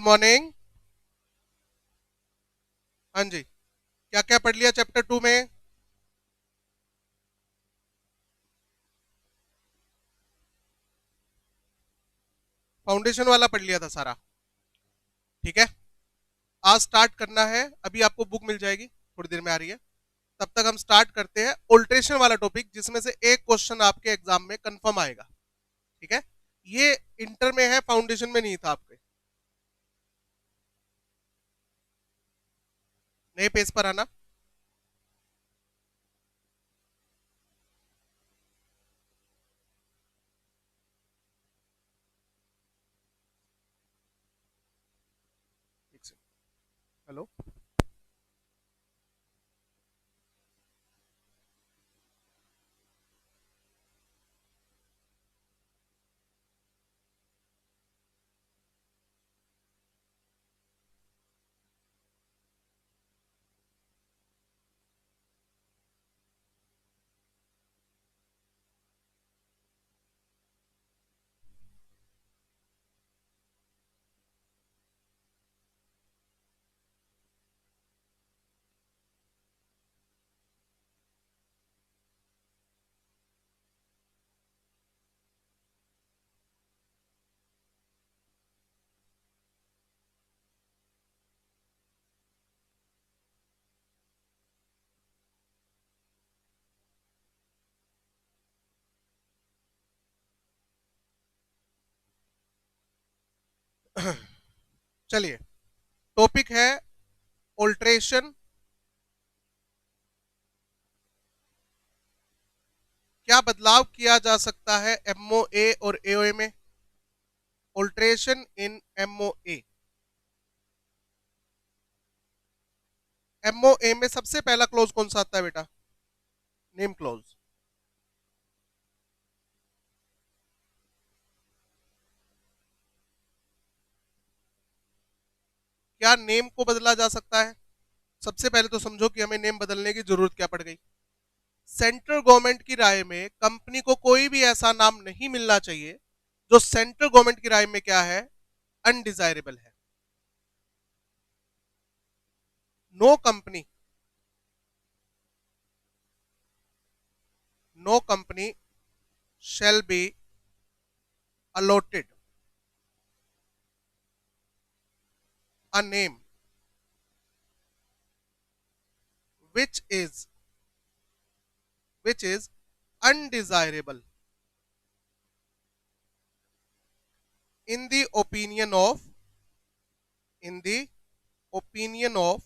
Good morning. हाँ जी, क्या क्या पढ़ लिया चैप्टर 2 में? फाउंडेशन वाला पढ़ लिया था सारा। ठीक है, आज स्टार्ट करना है। अभी आपको बुक मिल जाएगी, थोड़ी देर में आ रही है। तब तक हम स्टार्ट करते हैं ऑल्ट्रेशन वाला टॉपिक, जिसमें से एक क्वेश्चन आपके एग्जाम में कंफर्म आएगा। ठीक है, ये इंटर में है, फाउंडेशन में नहीं था आपके। नए पेज पर आना। हेलो। चलिए, टॉपिक है ऑल्ट्रेशन। क्या बदलाव किया जा सकता है एमओए और एओए में? Alteration in MOA. एमओए में सबसे पहला क्लोज कौन सा आता है बेटा? Name close. क्या नेम को बदला जा सकता है? सबसे पहले तो समझो कि हमें नेम बदलने की जरूरत क्या पड़ गई। सेंट्रल गवर्नमेंट की राय में कंपनी को कोई भी ऐसा नाम नहीं मिलना चाहिए जो सेंट्रल गवर्नमेंट की राय में क्या है, अनडिजायरेबल है। No company no company shall be allotted a name which is which is undesirable in the opinion of in the opinion of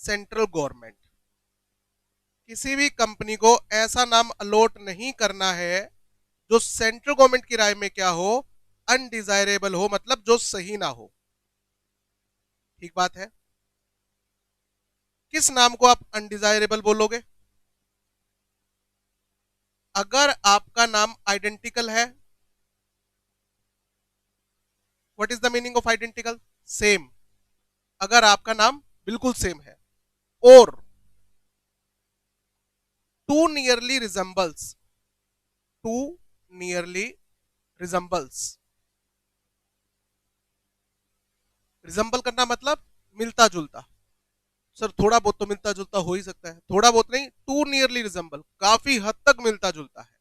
central government. किसी भी कंपनी को ऐसा नाम अलॉट नहीं करना है जो सेंट्रल गवर्नमेंट की राय में क्या हो, अनडिजायरेबल हो, मतलब जो सही ना हो। ठीक बात है। किस नाम को आप अनडिजायरेबल बोलोगे? अगर आपका नाम आइडेंटिकल है। What is the meaning of identical? Same. अगर आपका नाम बिल्कुल सेम है, और too nearly resembles too nearly resembles resemble करना मतलब मिलता जुलता। सर थोड़ा बहुत तो मिलता जुलता हो ही सकता है, थोड़ा बहुत नहीं, टू नियरली रिजेंबल, काफी हद तक मिलता जुलता है।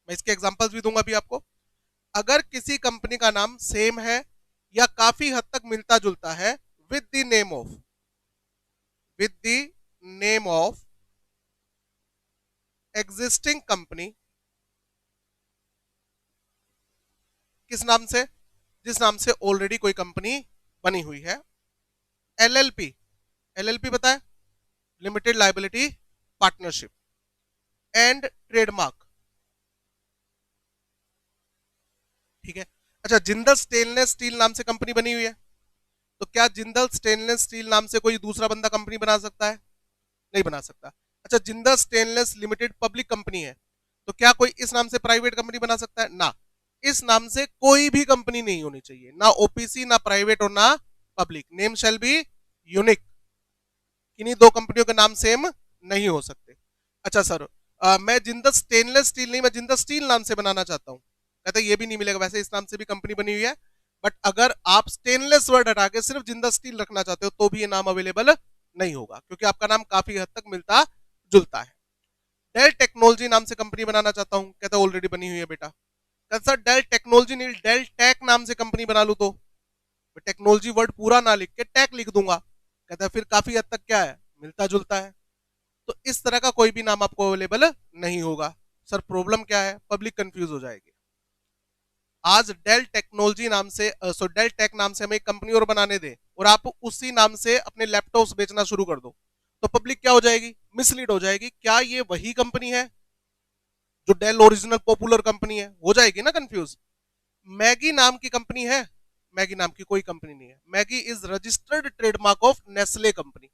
मैं इसके एग्जांपल्स भी दूंगा अभी आपको। अगर किसी कंपनी का नाम सेम है या काफी हद तक मिलता जुलता है with the name of with the name of existing company. किस नाम से? जिस नाम से ऑलरेडी कोई कंपनी बनी हुई है। एलएलपी। एलएलपी पता है? Limited liability partnership. And trademark. ठीक है। अच्छा, जिंदल स्टेनलेस स्टील नाम से कंपनी बनी हुई है, तो क्या जिंदल स्टेनलेस स्टील नाम से कोई दूसरा बंदा कंपनी बना सकता है? नहीं बना सकता। अच्छा, Jindal stainless limited public company है, तो क्या कोई इस नाम से प्राइवेट कंपनी बना सकता है? ना। इस नाम से कोई भी कंपनी नहीं होनी चाहिए, ना ओपीसी, ना प्राइवेट और ना public. Name shall be unique. किन्हीं दो कंपनियों के नाम सेम नहीं हो सकते। अच्छा सर, मैं जिंदल स्टेनलेस स्टील नहीं, मैं जिंदल स्टील नाम से बनाना चाहता हूं। कहते ये भी नहीं मिलेगा, वैसे इस नाम से भी कंपनी बनी हुई है, बट अगर आप स्टेनलेस वर्ड हटा के सिर्फ जिंदल स्टील रखना चाहते हो तो भी ये नाम अवेलेबल नहीं होगा, क्योंकि आपका नाम काफी हद तक मिलता जुलता है। डेल टेक्नोलॉजी नाम से कंपनी बनाना चाहता हूं, कहता ऑलरेडी बनी हुई है बेटा। कहता सर डेल टेक्नोलॉजी नहीं, डेल टेक नाम से कंपनी बना लू तो टेक्नोलॉजी वर्ड पूरा ना लिख के टेक लिख दूंगा। कहता फिर काफी हद तक क्या है, मिलता जुलता है। तो इस तरह का कोई भी नाम आपको अवेलेबल नहीं होगा। सर प्रॉब्लम क्या है, पब्लिक कंफ्यूज हो जाएगी। आज डेल टेक्नोलॉजी नाम से डेल टेक नाम से हमें एक कंपनी और बनाने दे और आप उसी नाम से अपने लैपटॉप्स बेचना शुरू कर दो, तो पब्लिक क्या हो जाएगी, मिसलीड हो जाएगी। क्या ये वही कंपनी है जो डेल ओरिजिनल पॉपुलर कंपनी है, हो जाएगी ना कंफ्यूज। मैगी नाम की कंपनी है, मैगी नाम की कोई कंपनी नहीं है। Maggi is registered trademark of Nestle company,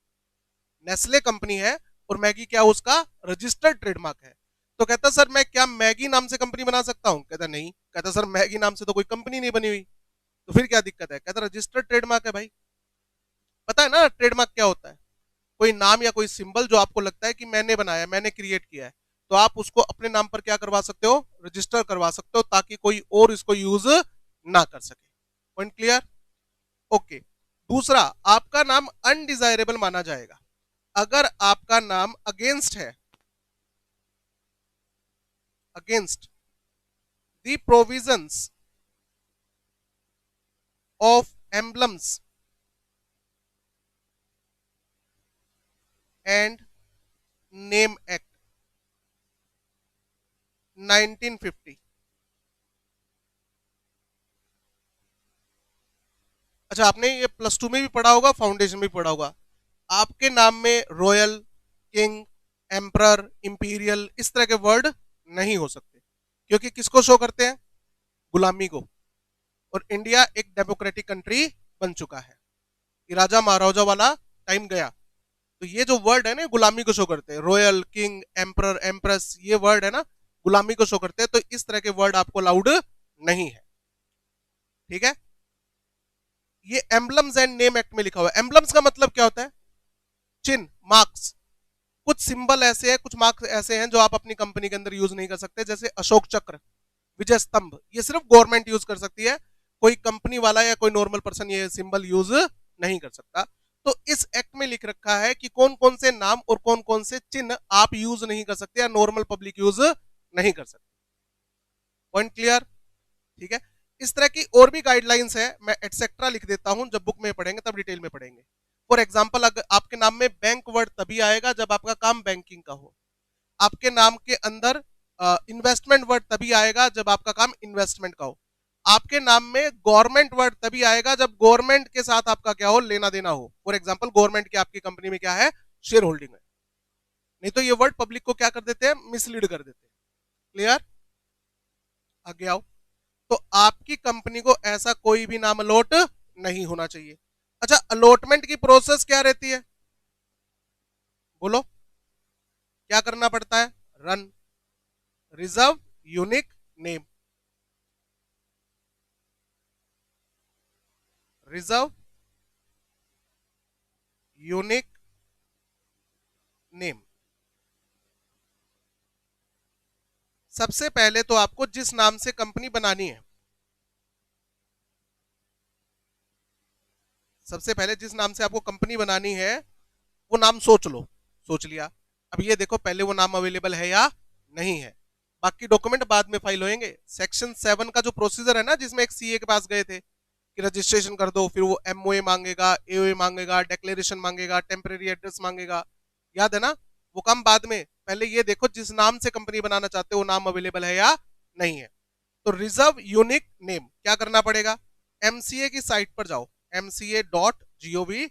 Nestle company है और मैगी क्या उसका रजिस्टर्ड ट्रेडमार्क है। तो कहता सर मैं क्या मैगी नाम से कंपनी बना सकता हूं, कहता नहीं। कहता सर मैगी नाम से तो कोई कंपनी नहीं बनी हुई, तो फिर क्या दिक्कत है, कहता रजिस्टर्ड ट्रेडमार्क है भाई। पता है ना ट्रेडमार्क क्या होता है, कोई नाम या कोई सिंबल जो आपको लगता है कि मैंने बनाया, मैंने क्रिएट किया है, तो आप उसको अपने नाम पर क्या करवा सकते हो, रजिस्टर करवा सकते हो, ताकि कोई और इसको यूज ना कर सके। Point clear, okay. दूसरा, आपका नाम अनडिजायरेबल माना जाएगा अगर आपका नाम अगेंस्ट है, against the provisions of emblems and name act 1950। अच्छा, आपने ये +2 में भी पढ़ा होगा, फाउंडेशन में भी पढ़ा होगा। आपके नाम में रॉयल, किंग, एम्परर, इंपीरियल इस तरह के वर्ड नहीं हो सकते, क्योंकि किसको शो करते हैं, गुलामी को। और इंडिया एक डेमोक्रेटिक कंट्री बन चुका है, ये राजा महाराजा वाला टाइम गया। तो ये जो वर्ड है ना, गुलामी को शो करते हैं। रॉयल, किंग, एम्परर, एम्प्रेस, ये वर्ड है ना, गुलामी को शो करते हैं। तो इस तरह के वर्ड आपको अलाउड नहीं है, ठीक है। ये एम्बलम्स एंड नेम एक्ट में लिखा हुआ है। एम्बलम्स का मतलब क्या होता है, चिन्ह, मार्क्स। कुछ सिंबल ऐसे हैं, कुछ मार्क्स ऐसे हैं जो आप अपनी कंपनी के अंदर यूज नहीं कर सकते, जैसे अशोक चक्र, विजय स्तंभ, ये सिर्फ गवर्नमेंट यूज कर सकती है, कोई कंपनी वाला या कोई नॉर्मल पर्सन ये सिंबल यूज नहीं कर सकता। तो इस एक्ट में लिख रखा है कि कौन कौन से नाम और कौन कौन से चिन्ह आप यूज नहीं कर सकते या नॉर्मल पब्लिक यूज नहीं कर सकते। पॉइंट क्लियर, ठीक है। इस तरह की और भी गाइडलाइंस है, मैं एटसेट्रा लिख देता हूं, जब बुक में पढ़ेंगे तब डिटेल में पढ़ेंगे। फॉर एग्जाम्पल, अगर आपके नाम में बैंक वर्ड तभी आएगा जब आपका काम बैंकिंग का हो। आपके नाम के अंदर इन्वेस्टमेंट वर्ड तभी आएगा जब आपका काम इन्वेस्टमेंट का हो। आपके नाम में गवर्नमेंट वर्ड तभी आएगा जब गवर्नमेंट के साथ आपका क्या हो, लेना देना हो। फॉर एग्जाम्पल, गवर्नमेंट की आपकी कंपनी में क्या है, शेयर होल्डिंग है। नहीं तो ये वर्ड पब्लिक को क्या कर देते हैं, मिसलीड कर देते हैं। क्लियर, आगे आओ। तो आपकी कंपनी को ऐसा कोई भी नाम अलॉट नहीं होना चाहिए। अच्छा, अलॉटमेंट की प्रोसेस क्या रहती है, बोलो, क्या करना पड़ता है, run reserve unique name, reserve unique name. सबसे पहले तो आपको जिस नाम से कंपनी बनानी है, सबसे पहले जिस नाम से आपको कंपनी बनानी है वो नाम सोच लो। सोच लिया, अब ये देखो पहले वो नाम अवेलेबल है या नहीं है। बाकी डॉक्यूमेंट बाद में फाइल होंगे। सेक्शन 7 का जो प्रोसीजर है ना, जिसमें एक सीए के पास गए थे कि रजिस्ट्रेशन कर दो, फिर वो एमओए मांगेगा, एओए मांगेगा, डिक्लेरेशन मांगेगा, टेम्परेरी एड्रेस मांगेगा, याद है ना, वो काम बाद में। पहले ये देखो जिस नाम से कंपनी बनाना चाहते हो वो नाम अवेलेबल है या नहीं है। तो रिजर्व यूनिक नेम क्या करना पड़ेगा, एमसीए की साइट पर जाओ, mca.gov.in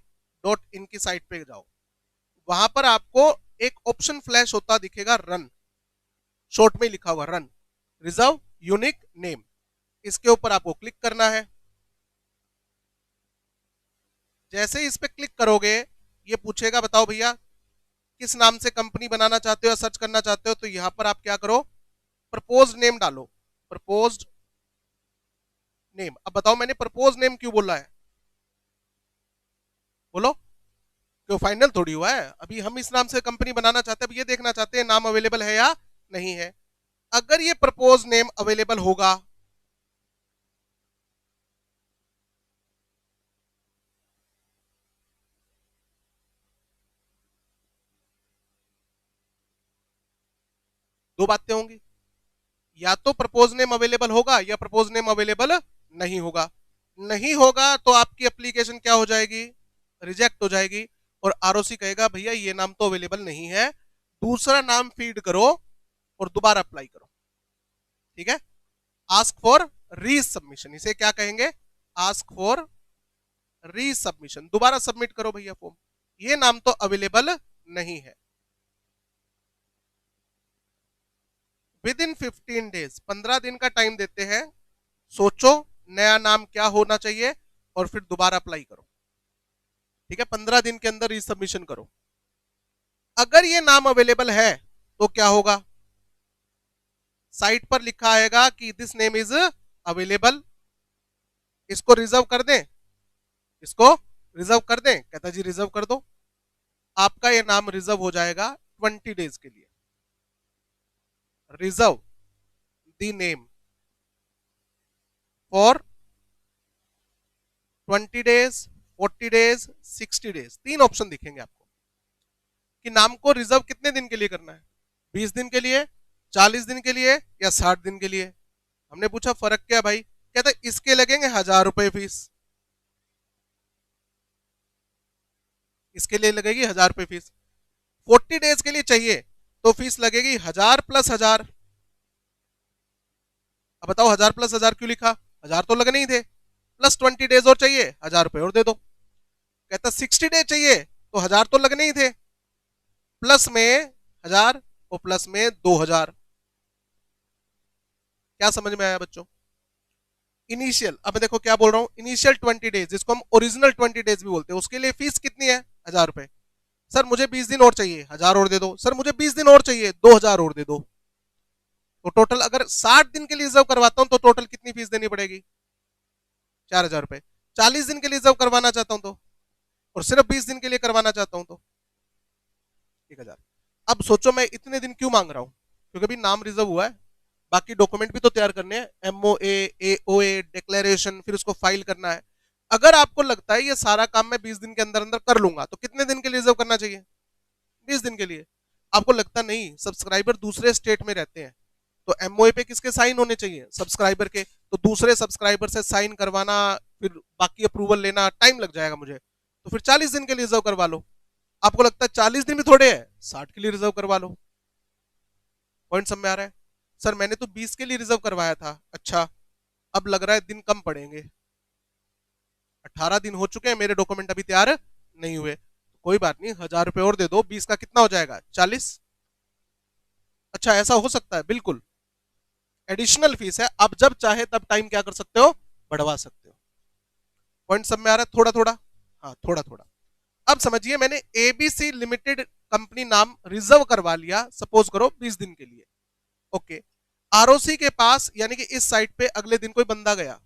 की साइट पे जाओ। वहां पर आपको एक ऑप्शन फ्लैश होता दिखेगा, रन, शॉर्ट में लिखा हुआ रन रिजर्व यूनिक नेम। इसके ऊपर आपको क्लिक करना है। जैसे ही इस पे क्लिक करोगे ये पूछेगा बताओ भैया किस नाम से कंपनी बनाना चाहते हो या सर्च करना चाहते हो। तो यहां पर आप क्या करो, प्रपोज नेम डालो, प्रपोज्ड नेम। अब बताओ मैंने प्रपोज नेम क्यों बोला है, बोलो, क्यों, फाइनल थोड़ी हुआ है अभी, हम इस नाम से कंपनी बनाना चाहते हैं, अब ये देखना चाहते हैं नाम अवेलेबल है या नहीं है। अगर ये प्रपोज नेम अवेलेबल होगा दो बातें होंगी, या तो प्रपोज नेम अवेलेबल होगा या प्रपोज नेम अवेलेबल नहीं होगा। नहीं होगा तो आपकी एप्लीकेशन क्या हो जाएगी, रिजेक्ट हो जाएगी, और आरओसी कहेगा भैया ये नाम तो अवेलेबल नहीं है, दूसरा नाम फीड करो और दोबारा अप्लाई करो। ठीक है, आस्क फॉर रीसबमिशन, इसे क्या कहेंगे, आस्क फॉर रीसबमिशन, दोबारा सबमिट करो भैया फॉर्म, ये नाम तो अवेलेबल नहीं है। विद इन 15 डेज, 15 दिन का टाइम देते हैं, सोचो नया नाम क्या होना चाहिए और फिर दोबारा अप्लाई करो। ठीक है, 15 दिन के अंदर रीसबमिशन करो। अगर ये नाम अवेलेबल है तो क्या होगा, साइट पर लिखा आएगा कि दिस नेम इज अवेलेबल, इसको रिजर्व कर दें, इसको रिजर्व कर दें, कहता जी रिजर्व कर दो, आपका ये नाम रिजर्व हो जाएगा 20 डेज के लिए। Reserve the name for 20 days, 40 days, 60 days, तीन ऑप्शन दिखेंगे आपको कि नाम को रिजर्व कितने दिन के लिए करना है, 20 दिन के लिए, 40 दिन के लिए या 60 दिन के लिए। हमने पूछा फर्क क्या भाई, कहता इसके लगेंगे 1000 रुपए फीस, इसके लिए लगेगी 1000 रुपए फीस, 40 डेज के लिए चाहिए तो फीस लगेगी 1000 प्लस 1000। अब बताओ 1000 प्लस 1000 क्यों लिखा, 1000 तो लगने ही थे, प्लस 20 डेज और चाहिए, 1000 रुपए और दे दो। कहता 60 डेज चाहिए तो 1000 तो लगने ही थे, प्लस में 1000 और प्लस में 2000। क्या समझ में आया बच्चों, इनिशियल, अब देखो क्या बोल रहा हूं, इनिशियल 20 डेज जिसको हम ओरिजिनल 20 डेज भी बोलते हैं, उसके लिए फीस कितनी है, 1000 रुपए। सर मुझे 20 दिन और चाहिए, 1000 और दे दो, सर मुझे 20 दिन और चाहिए, 2000 और दे दो। तो टोटल अगर 60 दिन के लिए रिजर्व करवाता हूं तो टोटल कितनी फीस देनी पड़ेगी, 4000 रुपए। 40 दिन के लिए रिजर्व करवाना चाहता हूं तो, और सिर्फ 20 दिन के लिए करवाना चाहता हूं तो 1000। अब सोचो मैं इतने दिन क्यों मांग रहा हूं, क्योंकि अभी नाम रिजर्व हुआ है, बाकी डॉक्यूमेंट भी तो तैयार करने हैं, एमओए, एओए, डिक्लेरेशन, फिर उसको फाइल करना है। अगर आपको लगता है ये सारा काम मैं 20 दिन के अंदर अंदर कर लूंगा तो कितने दिन के लिए रिजर्व करना चाहिए, 20 दिन के लिए। आपको लगता नहीं सब्सक्राइबर दूसरे स्टेट में रहते हैं तो एमओए पे किसके साइन होने चाहिए, सब्सक्राइबर के, तो दूसरे सब्सक्राइबर से साइन करवाना, फिर बाकी अप्रूवल लेना, टाइम लग जाएगा मुझे, तो फिर 40 दिन के लिए रिजर्व करवा लो। आपको लगता है 40 दिन भी थोड़े है, 60 के लिए रिजर्व करवा लो। पॉइंट समझ में आ रहा है, सर मैंने तो 20 के लिए रिजर्व करवाया था, अच्छा अब लग रहा है दिन कम पड़ेंगे, 18 दिन हो चुके हैं, मेरे डॉक्यूमेंट अभी तैयार नहीं हुए, कोई बात नहीं, 1000 रुपए और दे दो, 20 का कितना हो जाएगा, 40। अच्छा ऐसा हो सकता है, बिल्कुल एडिशनल फीस है, अब जब चाहे तब टाइम क्या कर सकते हो, बढ़वा सकते हो। पॉइंट सब में आ रहा है थोड़ा थोड़ा, हाँ थोड़ा थोड़ा। अब समझिए मैंने एबीसी लिमिटेड कंपनी नाम रिजर्व करवा लिया, सपोज करो 20 दिन के लिए, ओके। आरओसी के पास यानी कि इस साइट पे अगले दिन कोई बंदा गया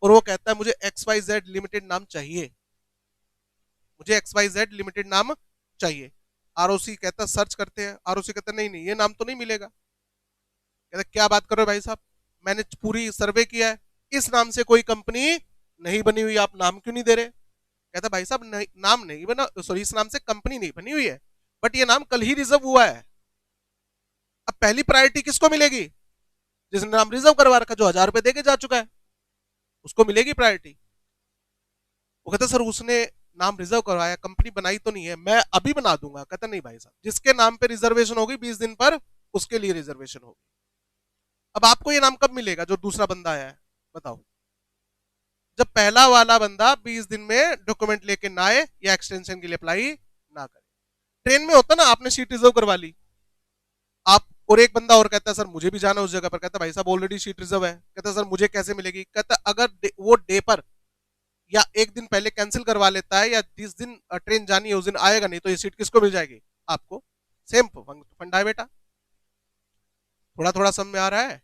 और वो कहता है मुझे XYZ लिमिटेड नाम चाहिए, मुझे XYZ लिमिटेड नाम चाहिए। आरओसी कहता सर्च करते हैं, आरओसी कहता नहीं नहीं ये नाम तो नहीं मिलेगा। कहता क्या बात कर रहे हो भाई साहब, मैंने पूरी सर्वे किया है, इस नाम से कोई कंपनी नहीं बनी हुई, आप नाम क्यों नहीं दे रहे। कहता भाई साहब नहीं, नाम नहीं बना, सॉरी इस नाम से कंपनी नहीं बनी हुई है, बट ये नाम कल ही रिजर्व हुआ है। अब पहली प्रायोरिटी किसको मिलेगी, जिसने नाम रिजर्व करवा रखा, जो 1000 रुपए देके जा चुका है उसको मिलेगी प्रायोरिटी। वो कहता सर उसने नाम रिजर्व करवाया, कंपनी बनाई तो नहीं है, मैं अभी बना दूंगा। कहता नहीं भाई साहब, जिसके नाम पे रिजर्वेशन होगी 20 दिन पर उसके लिए रिजर्वेशन होगी। अब आपको ये नाम कब मिलेगा जो दूसरा बंदा आया है, बताओ, जब पहला वाला बंदा 20 दिन में डॉक्यूमेंट लेके ना आए या एक्सटेंशन के लिए अप्लाई ना करे। ट्रेन में होता ना, आपने सीट रिजर्व करवा ली, आप और एक बंदा और कहता है सर मुझे भी जाना उस जगह पर, कहता भाई साहब ऑलरेडी सीट रिजर्व है। कहता सर मुझे कैसे मिलेगी, कहता अगर वो डे पर या एक दिन पहले कैंसिल करवा लेता है या जिस दिन ट्रेन जानी है उस दिन आएगा नहीं तो ये सीट किसको मिल जाएगी, आपको। सेम फंडा है बेटा, थोड़ा थोड़ा समझ में आ रहा है।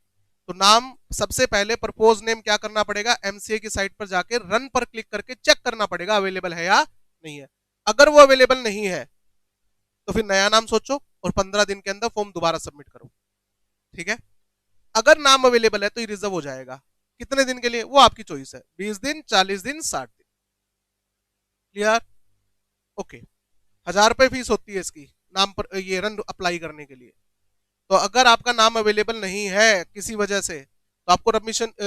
तो नाम सबसे पहले प्रपोज नेम क्या करना पड़ेगा, एमसीए की साइट पर जाके रन पर क्लिक करके चेक करना पड़ेगा अवेलेबल है या नहीं है। अगर वो अवेलेबल नहीं है तो फिर नया नाम सोचो और 15 दिन के अंदर फॉर्म दोबारा सबमिट करो, ठीक है। अगर नाम अवेलेबल है तो ये रिजर्व हो जाएगा, कितने दिन के लिए वो आपकी चॉइस है, 20 दिन, 40 दिन, 60 दिन। Clear, okay. 1000 रुपए फीस होती है इसकी नाम पर ये रन अप्लाई करने के लिए। तो अगर आपका नाम अवेलेबल नहीं है किसी वजह से, तो आपको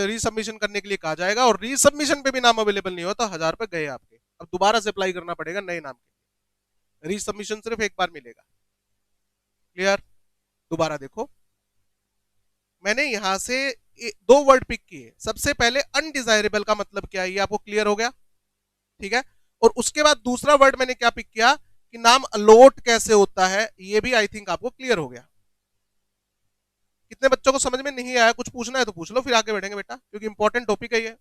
रीसबमिशन करने के लिए कहा जाएगा, और रीसबमिशन पे भी नाम अवेलेबल नहीं हो तो 1000 रुपए गए आपके। अब दोबारा से अप्लाई करना पड़ेगा नए नाम के। रीसबमिशन सिर्फ एक बार मिलेगा। क्लियर? दोबारा देखो, मैंने यहां से दो वर्ड पिक किए। सबसे पहले अनडिजायरेबल का मतलब क्या है, ये आपको क्लियर हो गया, ठीक है। और उसके बाद दूसरा वर्ड मैंने क्या पिक किया कि नाम अलॉट कैसे होता है, ये भी आई थिंक आपको क्लियर हो गया। कितने बच्चों को समझ में नहीं आया? कुछ पूछना है तो पूछ लो, फिर आगे बढ़ेंगे बेटा, क्योंकि इंपॉर्टेंट टॉपिक है ये।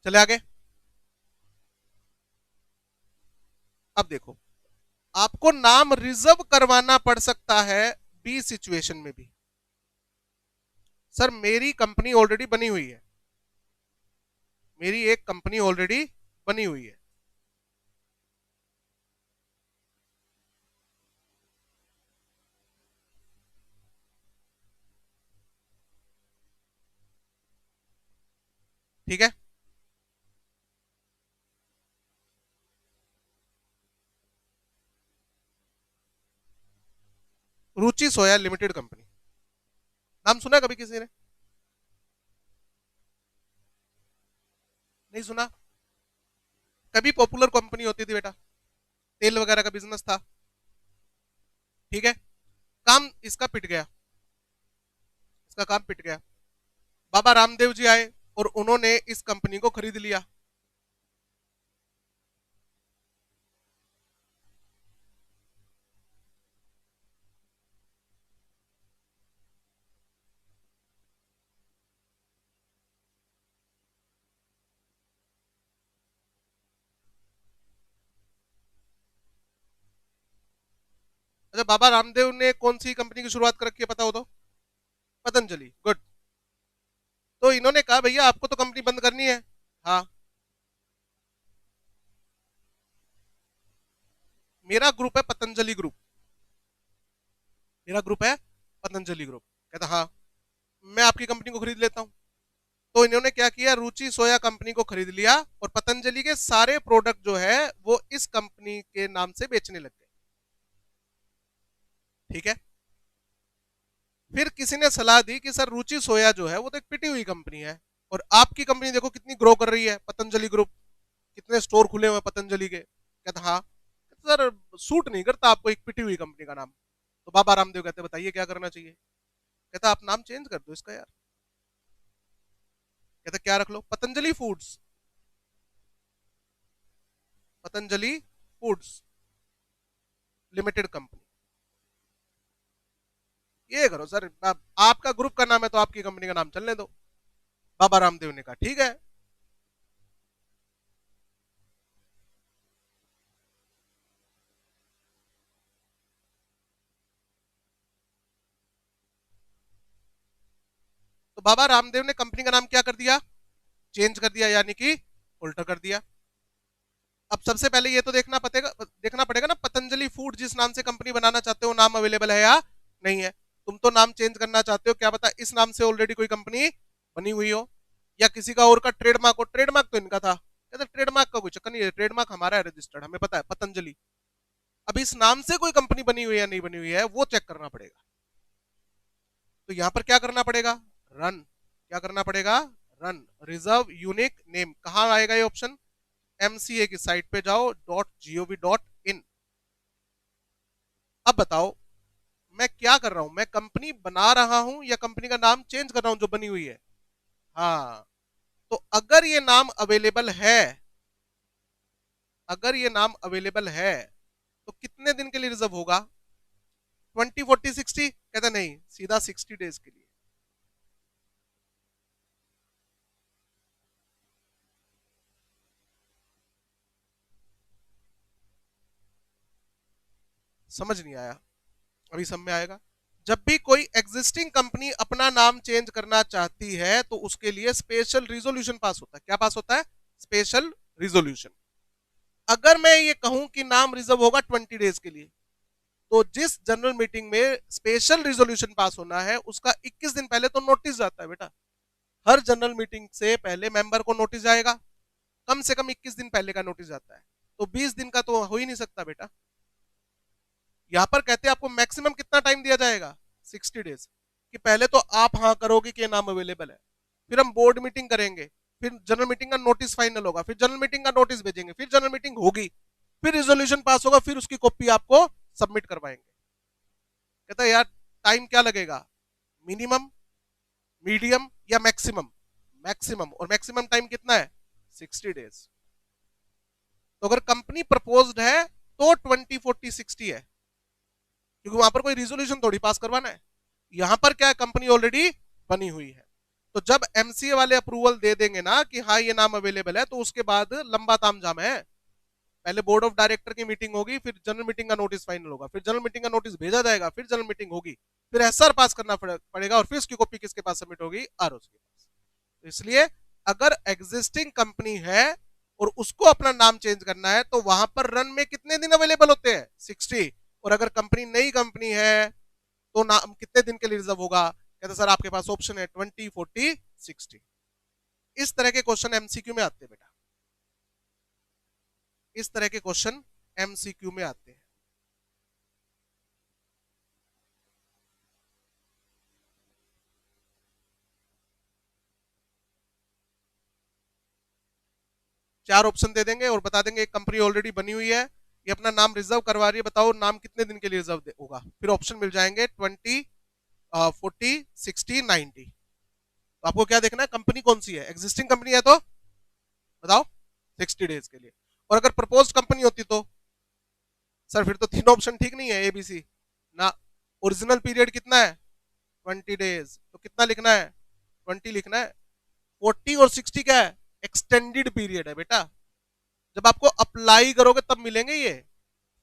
चले आगे। अब देखो, आपको नाम रिजर्व करवाना पड़ सकता है बी सिचुएशन में भी। सर मेरी कंपनी ऑलरेडी बनी हुई है, मेरी एक कंपनी ऑलरेडी बनी हुई है, ठीक है। रुचि सोया लिमिटेड कंपनी, नाम सुना कभी किसी ने? नहीं सुना? कभी पॉपुलर कंपनी होती थी बेटा, तेल वगैरह का बिजनेस था, ठीक है। काम इसका पिट गया, इसका काम पिट गया। बाबा रामदेव जी आए और उन्होंने इस कंपनी को खरीद लिया। अच्छा, बाबा रामदेव ने कौन सी कंपनी की शुरुआत कर रखी है पता हो तो? पतंजलि, गुड। तो इन्होंने कहा भैया आपको तो कंपनी बंद करनी है। हाँ, मेरा ग्रुप है पतंजलि ग्रुप, मेरा ग्रुप है पतंजलि ग्रुप। कहता हाँ, मैं आपकी कंपनी को खरीद लेता हूँ। तो इन्होंने क्या किया, रुचि सोया कंपनी को खरीद लिया और पतंजलि के सारे प्रोडक्ट जो है वो इस कंपनी के नाम से बेचने लग गए, ठीक है। फिर किसी ने सलाह दी कि सर रुचि सोया जो है वो तो एक पिटी हुई कंपनी है, और आपकी कंपनी देखो कितनी ग्रो कर रही है, पतंजलि ग्रुप, कितने स्टोर खुले हुए पतंजलि के। कहता हाँ, कहता सर सूट नहीं करता आपको एक पिटी हुई कंपनी का नाम। तो बाबा रामदेव कहते बताइए क्या करना चाहिए। कहता आप नाम चेंज कर दो इसका यार। कहता क्या रख लो, Patanjali foods, Patanjali foods limited company, ये करो सर। आपका ग्रुप का नाम है तो आपकी कंपनी का नाम चलने दो। बाबा रामदेव ने कहा ठीक है। तो बाबा रामदेव ने कंपनी का नाम क्या कर दिया, चेंज कर दिया, यानी कि उल्टा कर दिया। अब सबसे पहले ये तो देखना पड़ेगा ना, पतंजलि फूड जिस नाम से कंपनी बनाना चाहते हो नाम अवेलेबल है या नहीं है। तुम तो नाम चेंज करना चाहते हो, क्या पता इस नाम से ऑलरेडी कोई कंपनी बनी हुई हो, या किसी का और का ट्रेडमार्क हो। ट्रेडमार्क तो इनका था, कहते ट्रेडमार्क का कोई चक्कर नहीं है, ट्रेडमार्क हमारा है रजिस्टर्ड, हमें पता है पतंजलि। अब इस नाम से कोई कंपनी बनी हुई है या नहीं बनी हुई है वो चेक करना पड़ेगा। तो यहां पर क्या करना पड़ेगा, रन। क्या करना पड़ेगा, रन रिजर्व यूनिक नेम। कहां आएगा ये ऑप्शन, एमसीए की साइट पे जाओ .gov.in। अब बताओ मैं क्या कर रहा हूं, मैं कंपनी बना रहा हूं या कंपनी का नाम चेंज कर रहा हूं जो बनी हुई है। हाँ, तो अगर ये नाम अवेलेबल है, अगर ये नाम अवेलेबल है तो कितने दिन के लिए रिजर्व होगा, 20, 40, 60? कहता नहीं, सीधा 60 डेज के लिए। समझ नहीं आया? अभी सब में आएगा। जब भी कोई एग्जिस्टिंग कंपनी अपना नाम चेंज करना चाहती है तो उसके लिए स्पेशल रिजोल्यूशन पास होता है। क्या पास होता है, स्पेशल रिजोल्यूशन। अगर मैं ये कहूं कि नाम रिजर्व होगा 20 डेज के लिए, तो जिस जनरल मीटिंग में स्पेशल रिजोल्यूशन पास होना है उसका 21 दिन पहले तो नोटिस जाता है बेटा। हर जनरल मीटिंग से पहले मेंबर को नोटिस जाएगा, कम से कम 21 दिन पहले का नोटिस जाता है। तो 20 दिन का तो हो ही नहीं सकता बेटा। यहां पर कहते हैं आपको मैक्सिमम कितना टाइम दिया जाएगा, 60 डेज, कि पहले तो आप हाँ करोगे कि नाम अवेलेबल है, फिर हम बोर्ड मीटिंग करेंगे, फिर जनरल मीटिंग का नोटिस फाइनल होगा, फिर जनरल मीटिंग का नोटिस भेजेंगे, फिर जनरल मीटिंग होगी, फिर रिजोल्यूशन पास होगा, फिर उसकी कॉपी आपको सबमिट करवाएंगे। कहता है यार टाइम क्या लगेगा, मिनिमम, मीडियम या मैक्सिमम, मैक्सिमम, और मैक्सिमम टाइम कितना है, 60 डेज। तो अगर कंपनी प्रपोज्ड है तो 20, 40, 60 है, क्योंकि वहां पर कोई रिजोल्यूशन थोड़ी पास करवाना है। यहां पर क्या है, कंपनी ऑलरेडी बनी हुई है। तो जब एमसीए वाले अप्रूवल दे देंगे ना कि हाँ ये नाम अवेलेबल है, तो उसके बाद लंबा तामझाम है। पहले बोर्ड ऑफ डायरेक्टर की मीटिंग होगी, फिर जनरल मीटिंग का नोटिस फाइनल होगा, फिर जनरल मीटिंग का नोटिस भेजा जाएगा, फिर जनरल मीटिंग होगी, फिर एसआर पास करना पड़ेगा, और फिर उसकी कॉपी किसके पास सबमिट होगी, आरओ के पास। तो इसलिए अगर एग्जिस्टिंग कंपनी है और उसको अपना नाम चेंज करना है, तो वहां पर रन में कितने दिन अवेलेबल होते हैं, 60। और अगर कंपनी नई कंपनी है तो नाम कितने दिन के लिए रिजर्व होगा, कहते सर आपके पास ऑप्शन है 20, 40, 60। इस तरह के क्वेश्चन एमसीक्यू में आते हैं बेटा, इस तरह के क्वेश्चन एमसीक्यू में आते हैं। चार ऑप्शन दे देंगे और बता देंगे एक कंपनी ऑलरेडी बनी हुई है, ये अपना नाम रिजर्व करवा रही है, बताओ नाम कितने दिन के लिए रिजर्व होगा, फिर ऑप्शन मिल जाएंगे 20, 40, 60, 90। तो आपको क्या देखना है, कंपनी कौन सी है, एग्जिस्टिंग कंपनी है तो बताओ 60 डेज के लिए, और अगर प्रपोज कंपनी होती तो सर फिर तो तीनों ऑप्शन ठीक नहीं है, एबीसी ना। ओरिजिनल पीरियड कितना है, 20 डेज, तो कितना लिखना है, 20 लिखना है। 40 और 60 क्या है, एक्सटेंडेड पीरियड है बेटा। जब आपको अप्लाई करोगे तब मिलेंगे ये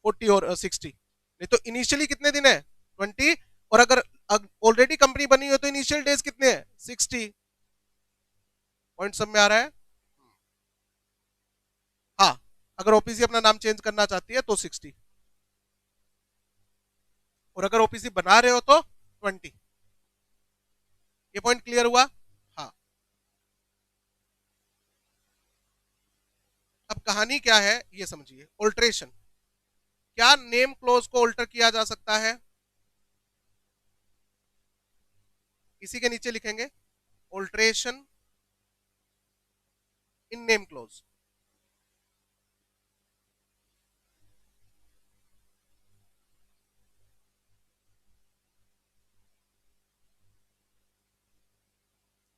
40 और 60, नहीं तो इनिशियली कितने दिन है, 20। और अगर ऑलरेडी कंपनी बनी हो तो इनिशियल डेज कितने हैं, 60। पॉइंट सब में आ रहा है। हाँ, अगर ओपीसी अपना नाम चेंज करना चाहती है तो 60, और अगर ओपीसी बना रहे हो तो 20। ये पॉइंट क्लियर हुआ। हाँ, अब कहानी क्या है ये समझिए। ऑल्ट्रेशन, क्या नेम क्लोज को ऑल्टर किया जा सकता है, इसी के नीचे लिखेंगे ऑल्ट्रेशन इन नेम क्लोज।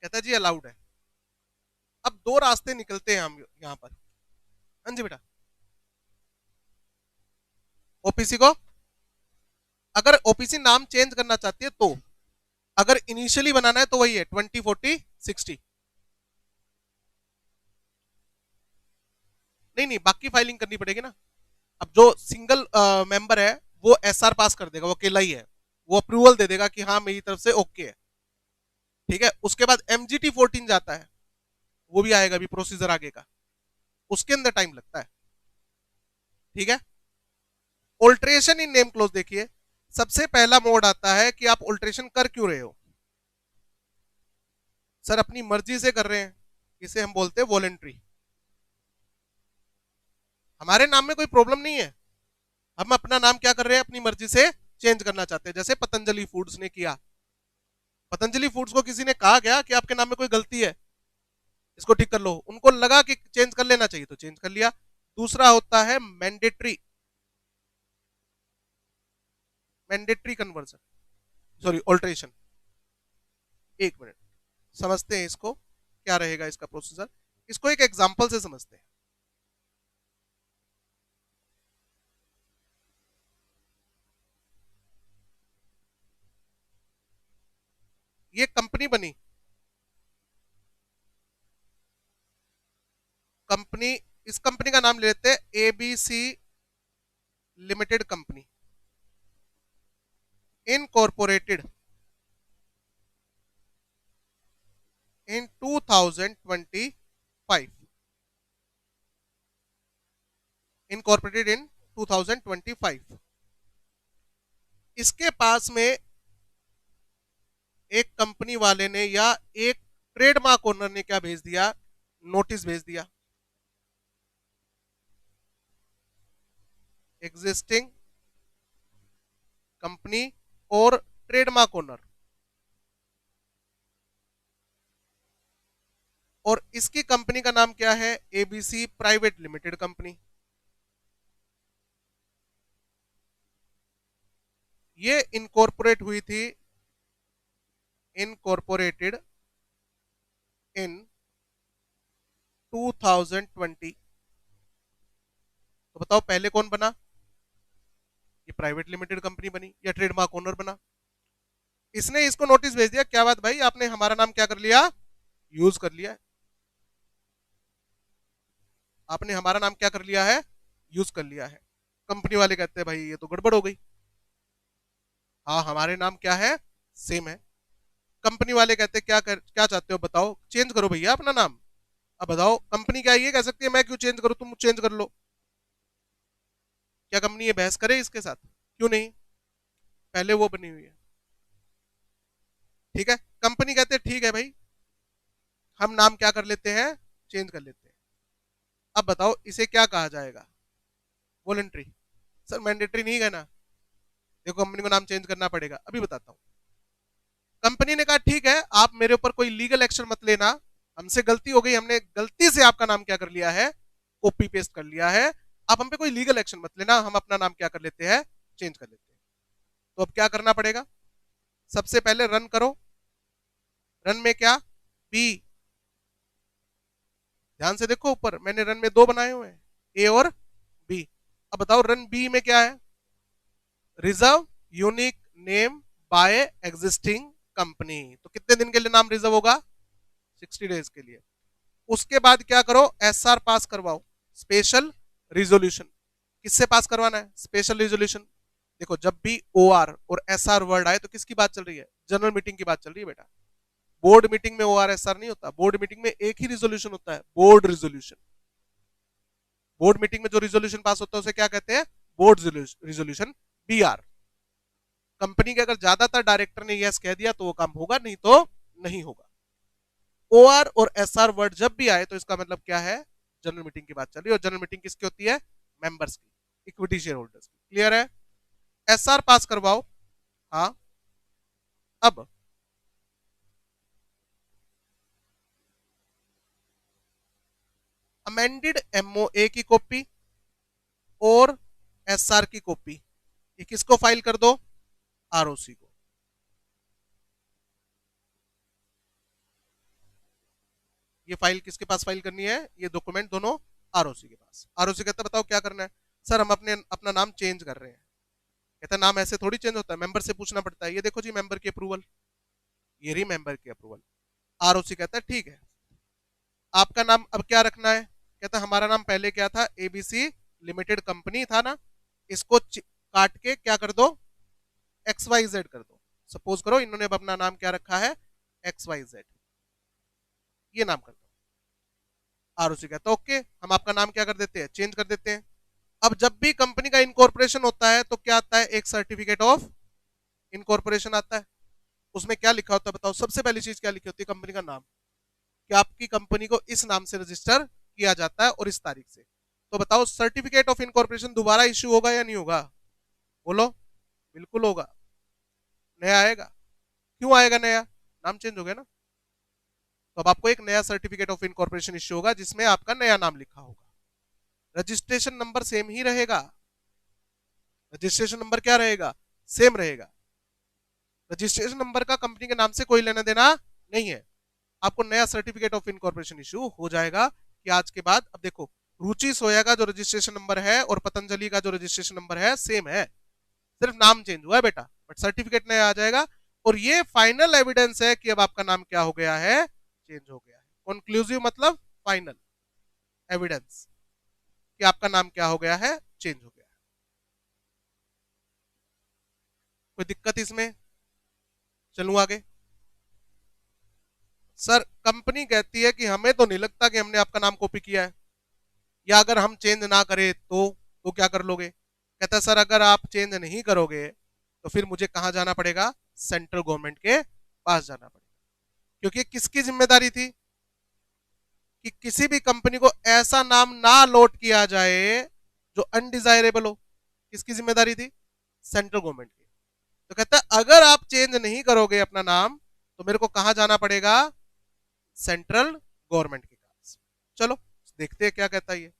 कहता है जी अलाउड है। अब दो रास्ते निकलते हैं हम यहां पर। हाँ जी बेटा, ओपीसी को अगर ओपीसी नाम चेंज करना चाहती है तो, अगर इनिशियली बनाना है तो वही है 20, 40, 60। नहीं नहीं, बाकी फाइलिंग करनी पड़ेगी ना। अब जो सिंगल मेंबर है वो एसआर पास कर देगा, वो अकेला ही है, वो अप्रूवल दे देगा कि हाँ मेरी तरफ से ओके है, ठीक है। उसके बाद एमजीटी 14 जाता है, वो भी आएगा, भी प्रोसीजर आगे का, उसके अंदर टाइम लगता है, ठीक है। ऑल्ट्रेशन इन नेम क्लोज देखिए, सबसे पहला मोड आता है कि आप ऑल्ट्रेशन कर क्यों रहे हो, सर अपनी मर्जी से कर रहे हैं, इसे हम बोलते हैं वॉलेंट्री। हमारे नाम में कोई प्रॉब्लम नहीं है, हम अपना नाम क्या कर रहे हैं, अपनी मर्जी से चेंज करना चाहते हैं, जैसे पतंजलि फूड्स ने किया। पतंजलि फूड्स को किसी ने कहा क्या कि आपके नाम में कोई गलती है, इसको ठीक कर लो, उनको लगा कि चेंज कर लेना चाहिए तो चेंज कर लिया। दूसरा होता है mandatory, mandatory conversion, sorry alteration. एक मिनट, समझते हैं इसको, क्या रहेगा इसका प्रोसीजर, इसको एक एग्जांपल से समझते हैं। ये कंपनी बनी, कंपनी, इस कंपनी का नाम ले लेते हैं ABC limited company incorporated in 2025, incorporated in 2025। इसके पास में एक कंपनी वाले ने या एक ट्रेडमार्क ओनर ने क्या भेज दिया, नोटिस भेज दिया। एग्जिस्टिंग कंपनी और ट्रेडमार्क ओनर, और इसकी कंपनी का नाम क्या है? ABC private limited company. ये इनकॉर्पोरेट हुई थी, इनकॉर्पोरेटेड इन 2020। तो बताओ पहले कौन बना? ये प्राइवेट लिमिटेड कंपनी बनी या ट्रेडमार्क ओनर बना? इसने इसको नोटिस भेज दिया, क्या बात भाई, आपने हमारा नाम क्या कर लिया? यूज कर लिया है। आपने हमारा नाम क्या कर लिया है? यूज कर लिया है। कंपनी वाले कहते हैं भाई ये तो गड़बड़ हो गई। हाँ, हमारे नाम क्या है? सेम है। कंपनी वाले कहते हैं क्या चाहते हो बताओ? चेंज करो भैया अपना नाम। अब बताओ कंपनी क्या ये कह सकती है मैं क्यों चेंज करूं, तुम चेंज कर लो? क्या कंपनी ये बहस करे इसके साथ? क्यों नहीं, पहले वो बनी हुई है। ठीक है, कंपनी कहते हैं ठीक है भाई, हम नाम क्या कर लेते हैं? चेंज कर लेते हैं। अब बताओ इसे क्या कहा जाएगा? वॉलंटरी? सर मैंडेटरी नहीं है ना। देखो कंपनी को नाम चेंज करना पड़ेगा, अभी बताता हूँ। कंपनी ने कहा ठीक है, आप मेरे ऊपर कोई लीगल एक्शन मत लेना, हमसे गलती हो गई, हमने गलती से आपका नाम क्या कर लिया है? कॉपी पेस्ट कर लिया है। आप हम पे कोई लीगल एक्शन मत लेना, हम अपना नाम क्या कर लेते हैं? चेंज कर लेते हैं। तो अब क्या करना पड़ेगा? सबसे पहले रन करो। रन में क्या? बी। ध्यान से देखो ऊपर, मैंने रन में दो बनाए हुए हैं, ए और बी। अब बताओ रन बी में क्या है? Reserve unique name by existing company. तो कितने दिन के लिए नाम रिजर्व होगा? 60 डेज के लिए। उसके बाद क्या करो? एसआर पास करवाओ, स्पेशल रिजोल्यूशन। किससे पास करवाना है? Special resolution. देखो जब भी ओ आर और एस आर वर्ड आए तो किसकी बात चल रही है? जनरल मीटिंग की बात चल रही है बेटा। बोर्ड मीटिंग में ओ आर एस आर नहीं होता, बोर्ड मीटिंग में एक ही रिजोल्यूशन होता है, बोर्ड रिजोल्यूशन। बोर्ड मीटिंग में जो रिजोल्यूशन पास होता है उसे क्या कहते हैं? Board resolution, B R. Company के अगर ज्यादातर डायरेक्टर ने यस कह दिया तो वो काम होगा, नहीं तो नहीं होगा। ओ आर और एस आर वर्ड जब भी आए तो इसका मतलब क्या है? जनरल मीटिंग की बात चल रही है, और जनरल मीटिंग किसकी होती है? मेंबर्स की, इक्विटी शेयर होल्डर्स की। क्लियर है? एस आर पास करवाओ। हाँ, अब अमेंडेड एमओए की कॉपी और एसआर की कॉपी, ये किसको फाइल कर दो? आरओसी को। ये फाइल किसके पास फाइल करनी है? ये डॉक्यूमेंट दोनों आरओसी के पास। आरओसी कहता है बताओ क्या करना है? सर हम अपना नाम चेंज कर रहे हैं। कहता है नाम ऐसे थोड़ी चेंज होता है, मेंबर से पूछना पड़ता है। ये देखो जी मेंबर की अप्रूवल, ये रही मेंबर की अप्रूवल। आरओसी कहता है ठीक है, आपका नाम अब क्या रखना है? कहता है हमारा नाम पहले क्या था? एबीसी लिमिटेड कंपनी था ना, इसको काट के क्या कर दो? एक्स वाई जेड कर दो। सपोज करो इन्होंने अब अपना नाम क्या रखा है? एक्स वाई जेड, ये नाम कर दो। आरओसी कहता है ओके, हम आपका नाम क्या कर देते हैं? चेंज कर देते हैं। अब जब भी कंपनी का इनकॉर्पोरेशन होता है तो क्या आता है? एक सर्टिफिकेट ऑफ इनकॉर्पोरेशन आता है। उसमें क्या लिखा होता है बताओ? सबसे पहली चीज क्या लिखी होती है? कंपनी का नाम, कि आपकी कंपनी को इस नाम से रजिस्टर किया जाता है और इस तारीख से। तो बताओ सर्टिफिकेट ऑफ इनकॉर्पोरेशन दोबारा इश्यू होगा या नहीं होगा? बोलो। बिल्कुल होगा, नया आएगा। क्यों आएगा नया? नाम चेंज हो गया ना। तो अब आपको एक नया सर्टिफिकेट ऑफ इनकॉर्पोरेशन इश्यू होगा जिसमें आपका नया नाम लिखा होगा। रजिस्ट्रेशन नंबर सेम ही रहेगा। रजिस्ट्रेशन नंबर क्या रहेगा? सेम रहेगा। रजिस्ट्रेशन नंबर का कंपनी के नाम से कोई लेना देना नहीं है। आपको नया सर्टिफिकेट ऑफ इनकॉर्पोरेशन इश्यू हो जाएगा कि आज के बाद, अब देखो रुचि सोया का जो रजिस्ट्रेशन नंबर है और पतंजलि का जो रजिस्ट्रेशन नंबर है सेम है, सिर्फ नाम चेंज हुआ है बेटा, बट सर्टिफिकेट नया आ जाएगा। और ये फाइनल एविडेंस है कि अब आपका नाम क्या हो गया है? चेंज हो गया है। कंक्लूसिव मतलब फाइनल एविडेंस कि आपका नाम क्या हो गया है? चेंज हो गया है। कोई दिक्कत इसमें? चलूं आगे। सर कंपनी कहती है कि हमें तो नहीं लगता कि हमने आपका नाम कॉपी किया है, या अगर हम चेंज ना करें तो क्या कर लोगे? कहता है सर अगर आप चेंज नहीं करोगे तो फिर मुझे कहां जाना पड़ेगा? सेंट्रल गवर्नमेंट के पास जाना पड़ेगा। क्योंकि किसकी जिम्मेदारी थी कि किसी भी कंपनी को ऐसा नाम ना अलॉट किया जाए जो अनडिजायरेबल हो। किसकी जिम्मेदारी थी? सेंट्रल गवर्नमेंट की। तो कहता है अगर आप चेंज नहीं करोगे अपना नाम तो मेरे को कहां जाना पड़ेगा? सेंट्रल गवर्नमेंट के पास। चलो देखते हैं क्या कहता है ये।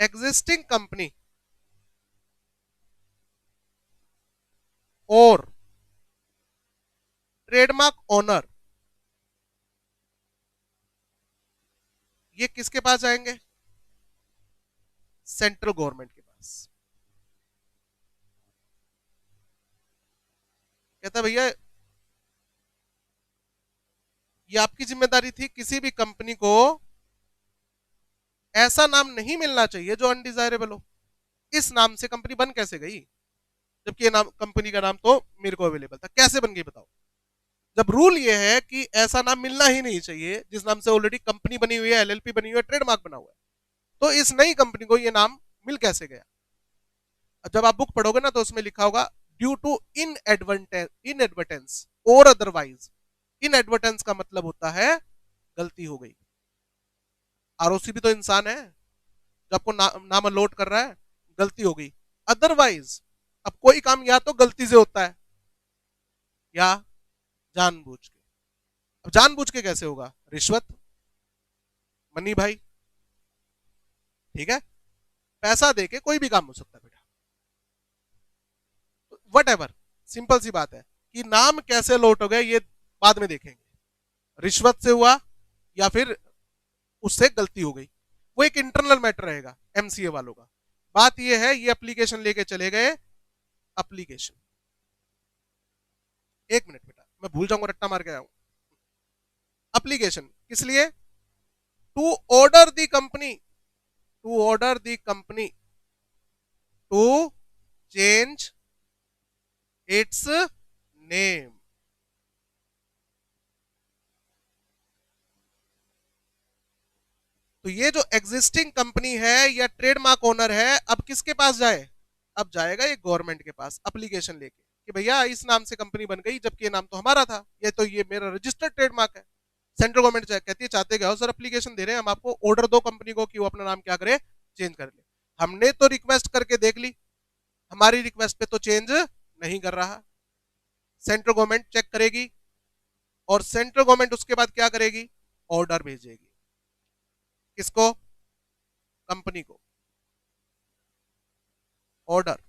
एग्जिस्टिंग कंपनी और ट्रेडमार्क ओनर ये किसके पास जाएंगे? सेंट्रल गवर्नमेंट के पास। कहता भैया ये आपकी जिम्मेदारी थी, किसी भी कंपनी को ऐसा नाम नहीं मिलना चाहिए जो अनडिजायरेबल हो। इस नाम से कंपनी बन कैसे गई, जबकि ये नाम, कंपनी का नाम तो मेरे को अवेलेबल था, कैसे बन गई बताओ? जब रूल ये है कि ऐसा नाम मिलना ही नहीं चाहिए जिस नाम से ऑलरेडी कंपनी बनी हुई है, एलएलपी बनी हुई है, ट्रेडमार्क बना हुआ है, तो इस नई कंपनी को ये नाम मिल कैसे गया? जब आप बुक पढ़ोगे ना तो उसमें लिखा होगा ड्यू टू इनएडवर्टेंस और अदरवाइज। इनएडवर्टेंस का मतलब होता है गलती हो गई। आरओसी भी तो इंसान है, जब आपको नाम अलॉट कर रहा है, गलती हो गई। अदरवाइज, अब कोई काम या तो गलती से होता है या जानबूझ के। अब जानबूझ के कैसे होगा? रिश्वत, मनी भाई, ठीक है, पैसा देके कोई भी काम हो सकता है बेटा। वट एवर, सिंपल सी बात है कि नाम कैसे लौट हो गए ये बाद में देखेंगे। रिश्वत से हुआ या फिर उससे गलती हो गई, वो एक इंटरनल मैटर रहेगा एमसीए वालों का। बात ये है, ये एप्लीकेशन लेके चले गए। एप्लीकेशन, एक मिनट बेटा, मैं भूल जाऊंगा, रट्टा मार के आऊं। एप्लीकेशन किस लिए? To order the company, to order the company to change its name. तो ये जो एग्जिस्टिंग कंपनी है या ट्रेडमार्क ओनर है, अब किसके पास जाए? अब जाएगा ये गवर्नमेंट के पास एप्लीकेशन लेके कि भैया इस नाम से कंपनी बन गई, जबकि ये नाम तो हमारा था, ये तो ये मेरा रजिस्टर्ड ट्रेडमार्क है। सेंट्रल गवर्नमेंट कहती है चाहते क्या हो सर, एप्लीकेशन दे रहे हैं हम आपको, ऑर्डर दो कंपनी को कि वो अपना नाम क्या करे, चेंज कर ले। हमने तो रिक्वेस्ट करके देख ली, हमारी रिक्वेस्ट पे तो चेंज नहीं कर रहा। सेंट्रल गवर्नमेंट चेक करेगी और सेंट्रल गवर्नमेंट उसके बाद क्या करेगी? ऑर्डर भेजेगी। किसको? कंपनी को। Order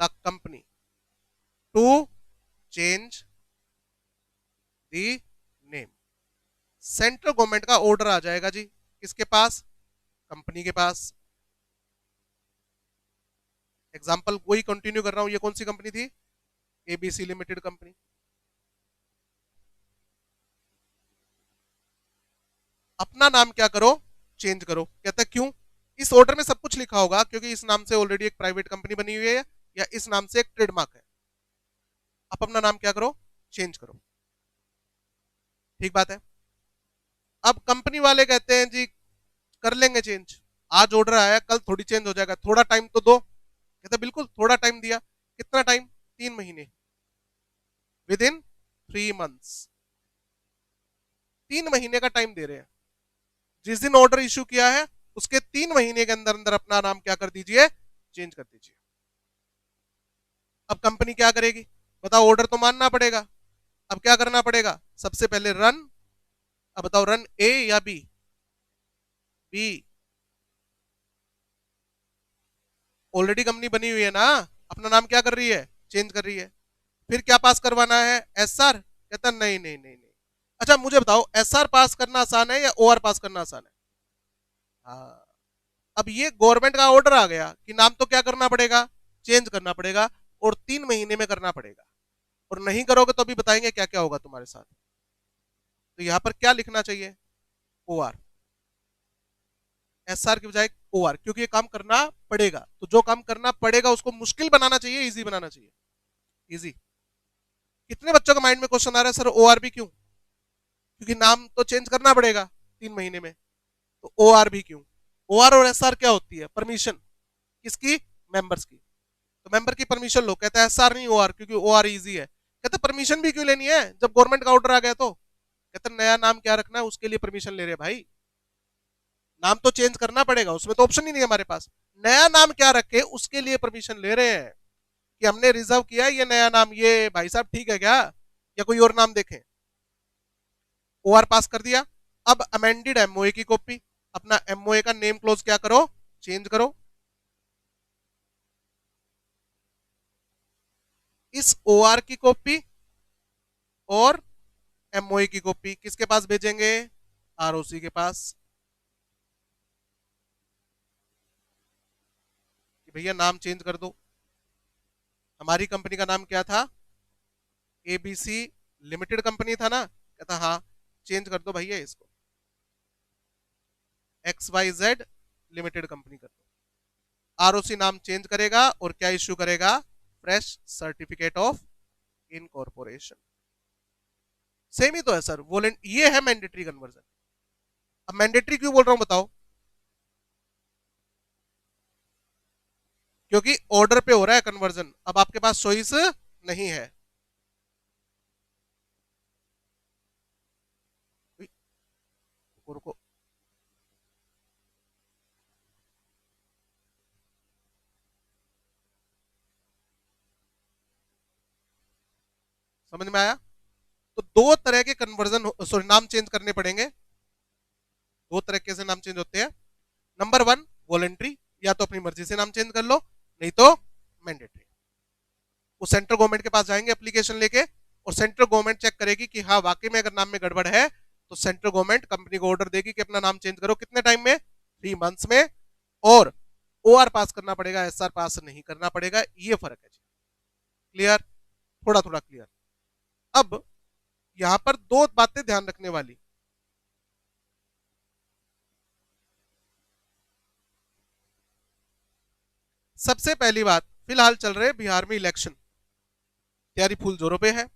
the company to change the name. Central government का ऑर्डर आ जाएगा जी, किसके पास? कंपनी के पास। एग्जांपल वही कंटिन्यू कर रहा हूं, ये कौन सी कंपनी थी? ABC limited company. अपना नाम क्या करो? चेंज करो। कहता है क्यों? इस ऑर्डर में सब कुछ लिखा होगा, क्योंकि इस नाम से ऑलरेडी एक प्राइवेट कंपनी बनी हुई है या इस नाम से एक ट्रेडमार्क है। आप अपना नाम क्या करो? चेंज करो। ठीक बात है। अब कंपनी वाले कहते हैं जी कर लेंगे चेंज, आज ऑर्डर आया, कल थोड़ी चेंज हो जाएगा, थोड़ा टाइम तो दो। कहते बिल्कुल, थोड़ा टाइम दिया। कितना टाइम? 3 महीने, विद इन 3 मंथ्स। 3 महीने का टाइम दे रहे हैं। जिस दिन ऑर्डर इश्यू किया है उसके 3 महीने के अंदर अंदर अपना नाम क्या कर दीजिए? चेंज कर दीजिए। अब कंपनी क्या करेगी बताओ? ऑर्डर तो मानना पड़ेगा। अब क्या करना पड़ेगा? सबसे पहले रन, अब बताओ रन ए या बी? बी। ऑलरेडी कंपनी बनी हुई है ना, अपना नाम क्या कर रही है? चेंज कर रही है। फिर क्या पास करवाना है? एसआर। कहता नहीं नहीं नहीं नहीं। अच्छा मुझे बताओ, एसआर पास करना आसान है या ओआर पास करना आसान है? हाँ। अब ये गवर्नमेंट का ऑर्डर आ गया कि नाम तो क्या करना पड़ेगा? चेंज करना पड़ेगा, और 3 महीने में करना पड़ेगा, और नहीं करोगे तो अभी बताएंगे क्या क्या होगा तुम्हारे साथ। तो यहां पर क्या लिखना चाहिए? ओआर। एसआर की बजाय ओआर, क्योंकि ये काम करना पड़ेगा। तो जो काम करना पड़ेगा उसको मुश्किल बनाना चाहिए, इजी बनाना चाहिए। इजी। कितने बच्चों के माइंड में क्वेश्चन आ रहा है सर ओआर भी क्यों? क्योंकि नाम तो चेंज करना पड़ेगा 3 महीने में, तो ओआर भी क्यों? ओआर और एसआर क्या होती है? परमिशन। किसकी? मेंबर्स की। तो मेंबर की परमिशन लो। कहता है एसआर नहीं ओआर, क्योंकि ओआर इजी है। कहते परमिशन भी क्यों लेनी है जब गवर्नमेंट का ऑर्डर आ गया? तो कहते नया नाम क्या रखना है उसके लिए परमिशन ले रहे भाई। नाम तो चेंज करना पड़ेगा, उसमें तो ऑप्शन ही नहीं है हमारे पास। नया नाम क्या रखे उसके लिए परमिशन ले रहे हैं कि हमने रिजर्व किया ये नया नाम, ये भाई साहब ठीक है क्या, या कोई और नाम देखें। ओआर पास कर दिया। अब अमेंडेड एमओए की कॉपी, अपना एमओए का नेम क्लोज क्या करो, चेंज करो। इस ओआर की कॉपी और एमओए की कॉपी किसके पास भेजेंगे, आरओसी के पास, कि भैया नाम चेंज कर दो। हमारी कंपनी का नाम क्या था, एबीसी लिमिटेड कंपनी था ना, कहता हाँ चेंज कर दो भैया इसको, XYZ लिमिटेड कंपनी कर दो। आरओसी नाम चेंज करेगा और क्या इश्यू करेगा, fresh certificate of incorporation. Same ही तो है सर, ये है मैंडेटरी कन्वर्जन। अब मैंडेटरी क्यों बोल रहा हूं बताओ, क्योंकि ऑर्डर पे हो रहा है कन्वर्जन, अब आपके पास चॉइस नहीं है। रुको रुको, समझ में आया। तो दो तरह के कन्वर्जन, सॉरी नाम चेंज करने पड़ेंगे। दो तरीके से नाम चेंज होते हैं। नंबर वन वॉलेंट्री, या तो अपनी मर्जी से नाम चेंज कर लो, नहीं तो मैंडेटरी। वो सेंट्रल गवर्नमेंट के पास जाएंगे एप्लीकेशन लेके, और सेंट्रल गवर्नमेंट चेक करेगी कि हाँ वाकई में अगर नाम में गड़बड़ है तो सेंट्रल गवर्नमेंट कंपनी को ऑर्डर देगी कि अपना नाम चेंज करो, कितने टाइम में, 3 मंथ्स में। और ओआर पास करना पड़ेगा, एसआर पास नहीं करना पड़ेगा, ये फर्क है। क्लियर, थोड़ा थोड़ा क्लियर। अब यहां पर दो बातें ध्यान रखने वाली। सबसे पहली बात, फिलहाल चल रहे बिहार में इलेक्शन, तैयारी फुल जोरों पे है,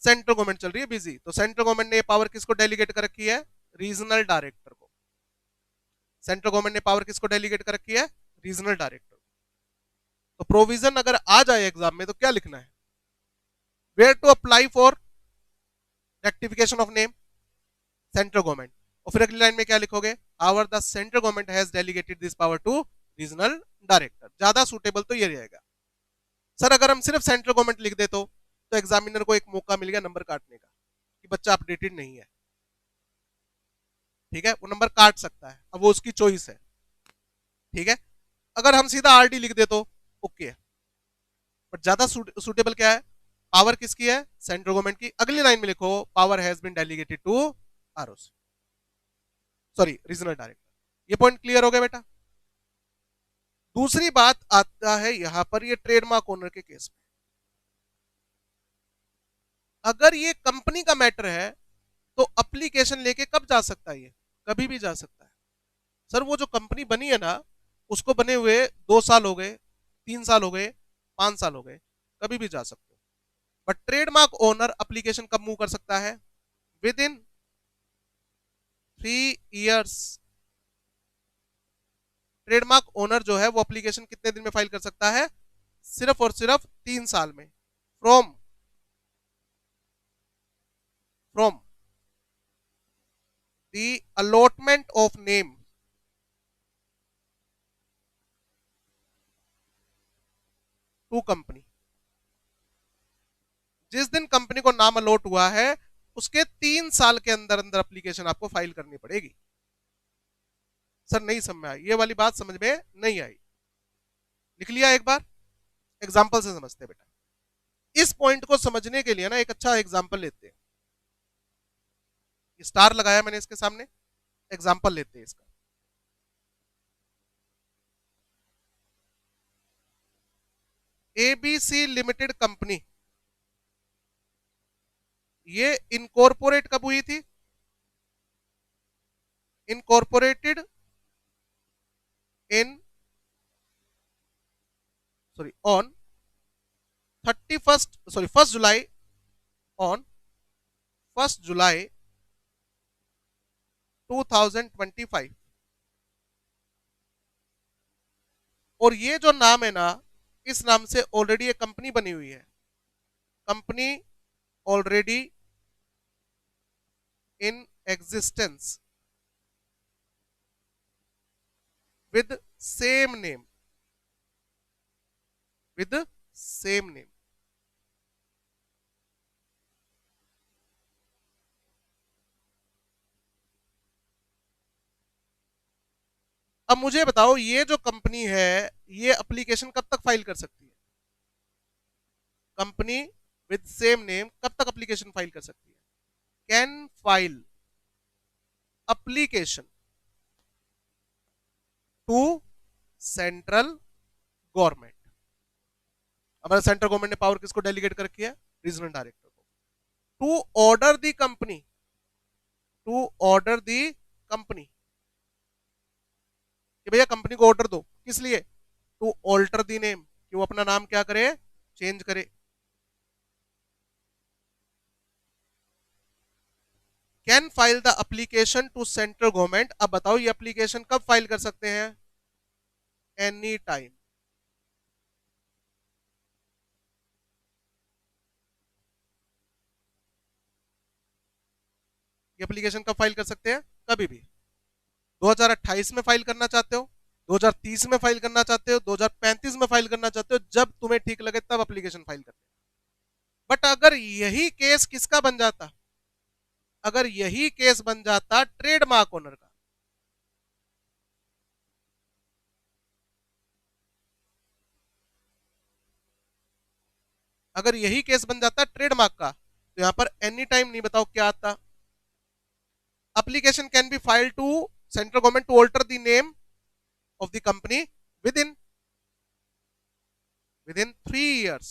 सेंट्रल गवर्नमेंट चल रही है बिजी, तो सेंट्रल गवर्नमेंट ने ये पावर किसको डेलीगेट कर रखी है, रीजनल डायरेक्टर को। सेंट्रल गवर्नमेंट ने पावर किसको डेलीगेट कर रखी है, रीजनल डायरेक्टर। तो प्रोविजन अगर आ जाए एग्जाम में तो क्या लिखना है, where to apply for rectification of name, central government. और फिर अगली लाइन में क्या लिखोगे, our the central government has delegated this power to regional director. ज्यादा सुटेबल तो ये रहेगा। सर अगर हम सिर्फ सेंट्रल गवर्नमेंट लिख दे तो एग्जामिनर को एक मौका मिल गया नंबर काटने का, कि बच्चा अपडेटेड नहीं है। ठीक है, वो नंबर काट सकता है, अब वो उसकी चॉइस है। ठीक है, अगर हम सीधा आरडी लिख दे तो ओके है, बट ज्यादा सुटेबल क्या है, पावर किसकी है, सेंट्रल गवर्नमेंट की। अगली लाइन में लिखो power has been delegated to ROC, sorry regional director. ये पॉइंट क्लियर हो गया बेटा। दूसरी बात आता है यहां पर ये ट्रेडमार्क ओनर के केस में। अगर ये कंपनी का मैटर है तो अप्लीकेशन लेके कब जा सकता है, ये कभी भी जा सकता है। सर वो जो कंपनी बनी है ना, उसको बने हुए 2 साल हो गए, 3 साल हो गए, 5 साल हो गए, कभी भी जा सकते हो। बट ट्रेडमार्क ओनर अप्लीकेशन कब मूव कर सकता है, with in 3 years. Trademark owner जो है वो अप्लीकेशन कितने दिन में फाइल कर सकता है, सिर्फ और सिर्फ 3 साल में, from from the allotment of name to company. जिस दिन कंपनी को नाम अलॉट हुआ है उसके 3 साल के अंदर अंदर अप्लीकेशन आपको फाइल करनी पड़ेगी। सर नहीं समझ में आई, ये वाली बात समझ में नहीं आई, लिख लिया एक बार, एग्जाम्पल से समझते हैं बेटा। इस पॉइंट को समझने के लिए ना एक अच्छा एग्जाम्पल लेते हैं, स्टार लगाया मैंने इसके सामने, एग्जाम्पल लेते हैं इसका। एबीसी लिमिटेड कंपनी ये इनकॉर्पोरेट कब हुई थी, incorporated in, sorry on 1 July, on 1 जुलाई 2025। और ये जो नाम है ना, इस नाम से ऑलरेडी एक कंपनी बनी हुई है, company already in existence. With same name, with same name. अब मुझे बताओ ये जो कंपनी है ये एप्लीकेशन कब तक फाइल कर सकती है? कंपनी विद सेम नेम कब तक एप्लीकेशन फाइल कर सकती है? Can file application to central government. हमारा सेंट्रल गवर्नमेंट ने पावर किसको डेलीगेट कर किया? रीजनल डायरेक्टर को। To order the company, to order the company कि भैया कंपनी को ऑर्डर दो, किस लिए? टू ऑल्टर दी नेम, कि वो अपना नाम क्या करे? चेंज करे। Can file the application to central government. अब बताओ ये एप्लीकेशन कब फाइल कर सकते हैं? Any time. ये एप्लीकेशन कब फाइल कर सकते हैं? कभी भी। 2028 में फाइल करना चाहते हो, 2030 में फाइल करना चाहते हो, 2035 में फाइल करना चाहते हो, जब तुम्हें ठीक लगे तब एप्लीकेशन फाइल करते हो। बट अगर यही केस किसका बन जाता? अगर यही केस बन जाता ट्रेडमार्क ओनर का, अगर यही केस बन जाता ट्रेडमार्क का, तो यहां पर एनी टाइम नहीं, बताओ क्या आता? Application can be file to central government to alter the name of the company within 3 years।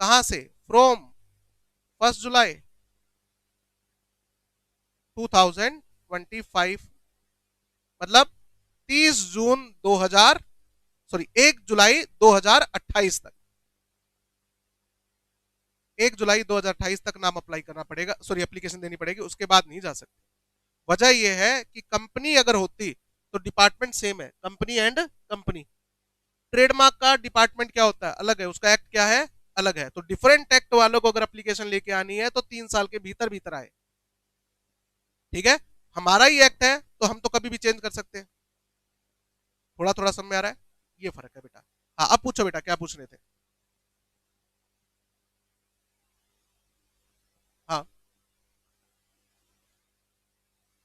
कहां से? फ्रॉम 1 जुलाई 2025, मतलब 30 जून 2000, सॉरी 1 जुलाई 2028 तक, 1 जुलाई 2028 तक नाम अप्लाई करना पड़ेगा, सॉरी एप्लीकेशन देनी पड़ेगी, उसके बाद नहीं जा सकते। वजह यह है कि कंपनी अगर होती तो डिपार्टमेंट सेम है, कंपनी एंड कंपनी। ट्रेडमार्क का डिपार्टमेंट क्या होता है? अलग है, उसका एक्ट क्या है? अलग है। तो डिफरेंट एक्ट वालों को अगर एप्लीकेशन लेके आनी है तो 3 साल के भीतर भीतर आए। ठीक है, हमारा ही एक्ट है तो हम तो कभी भी चेंज कर सकते हैं। थोड़ा थोड़ा समझ में आ रहा है? ये फर्क है बेटा। हाँ अब पूछो बेटा, क्या पूछ रहे थे? हाँ,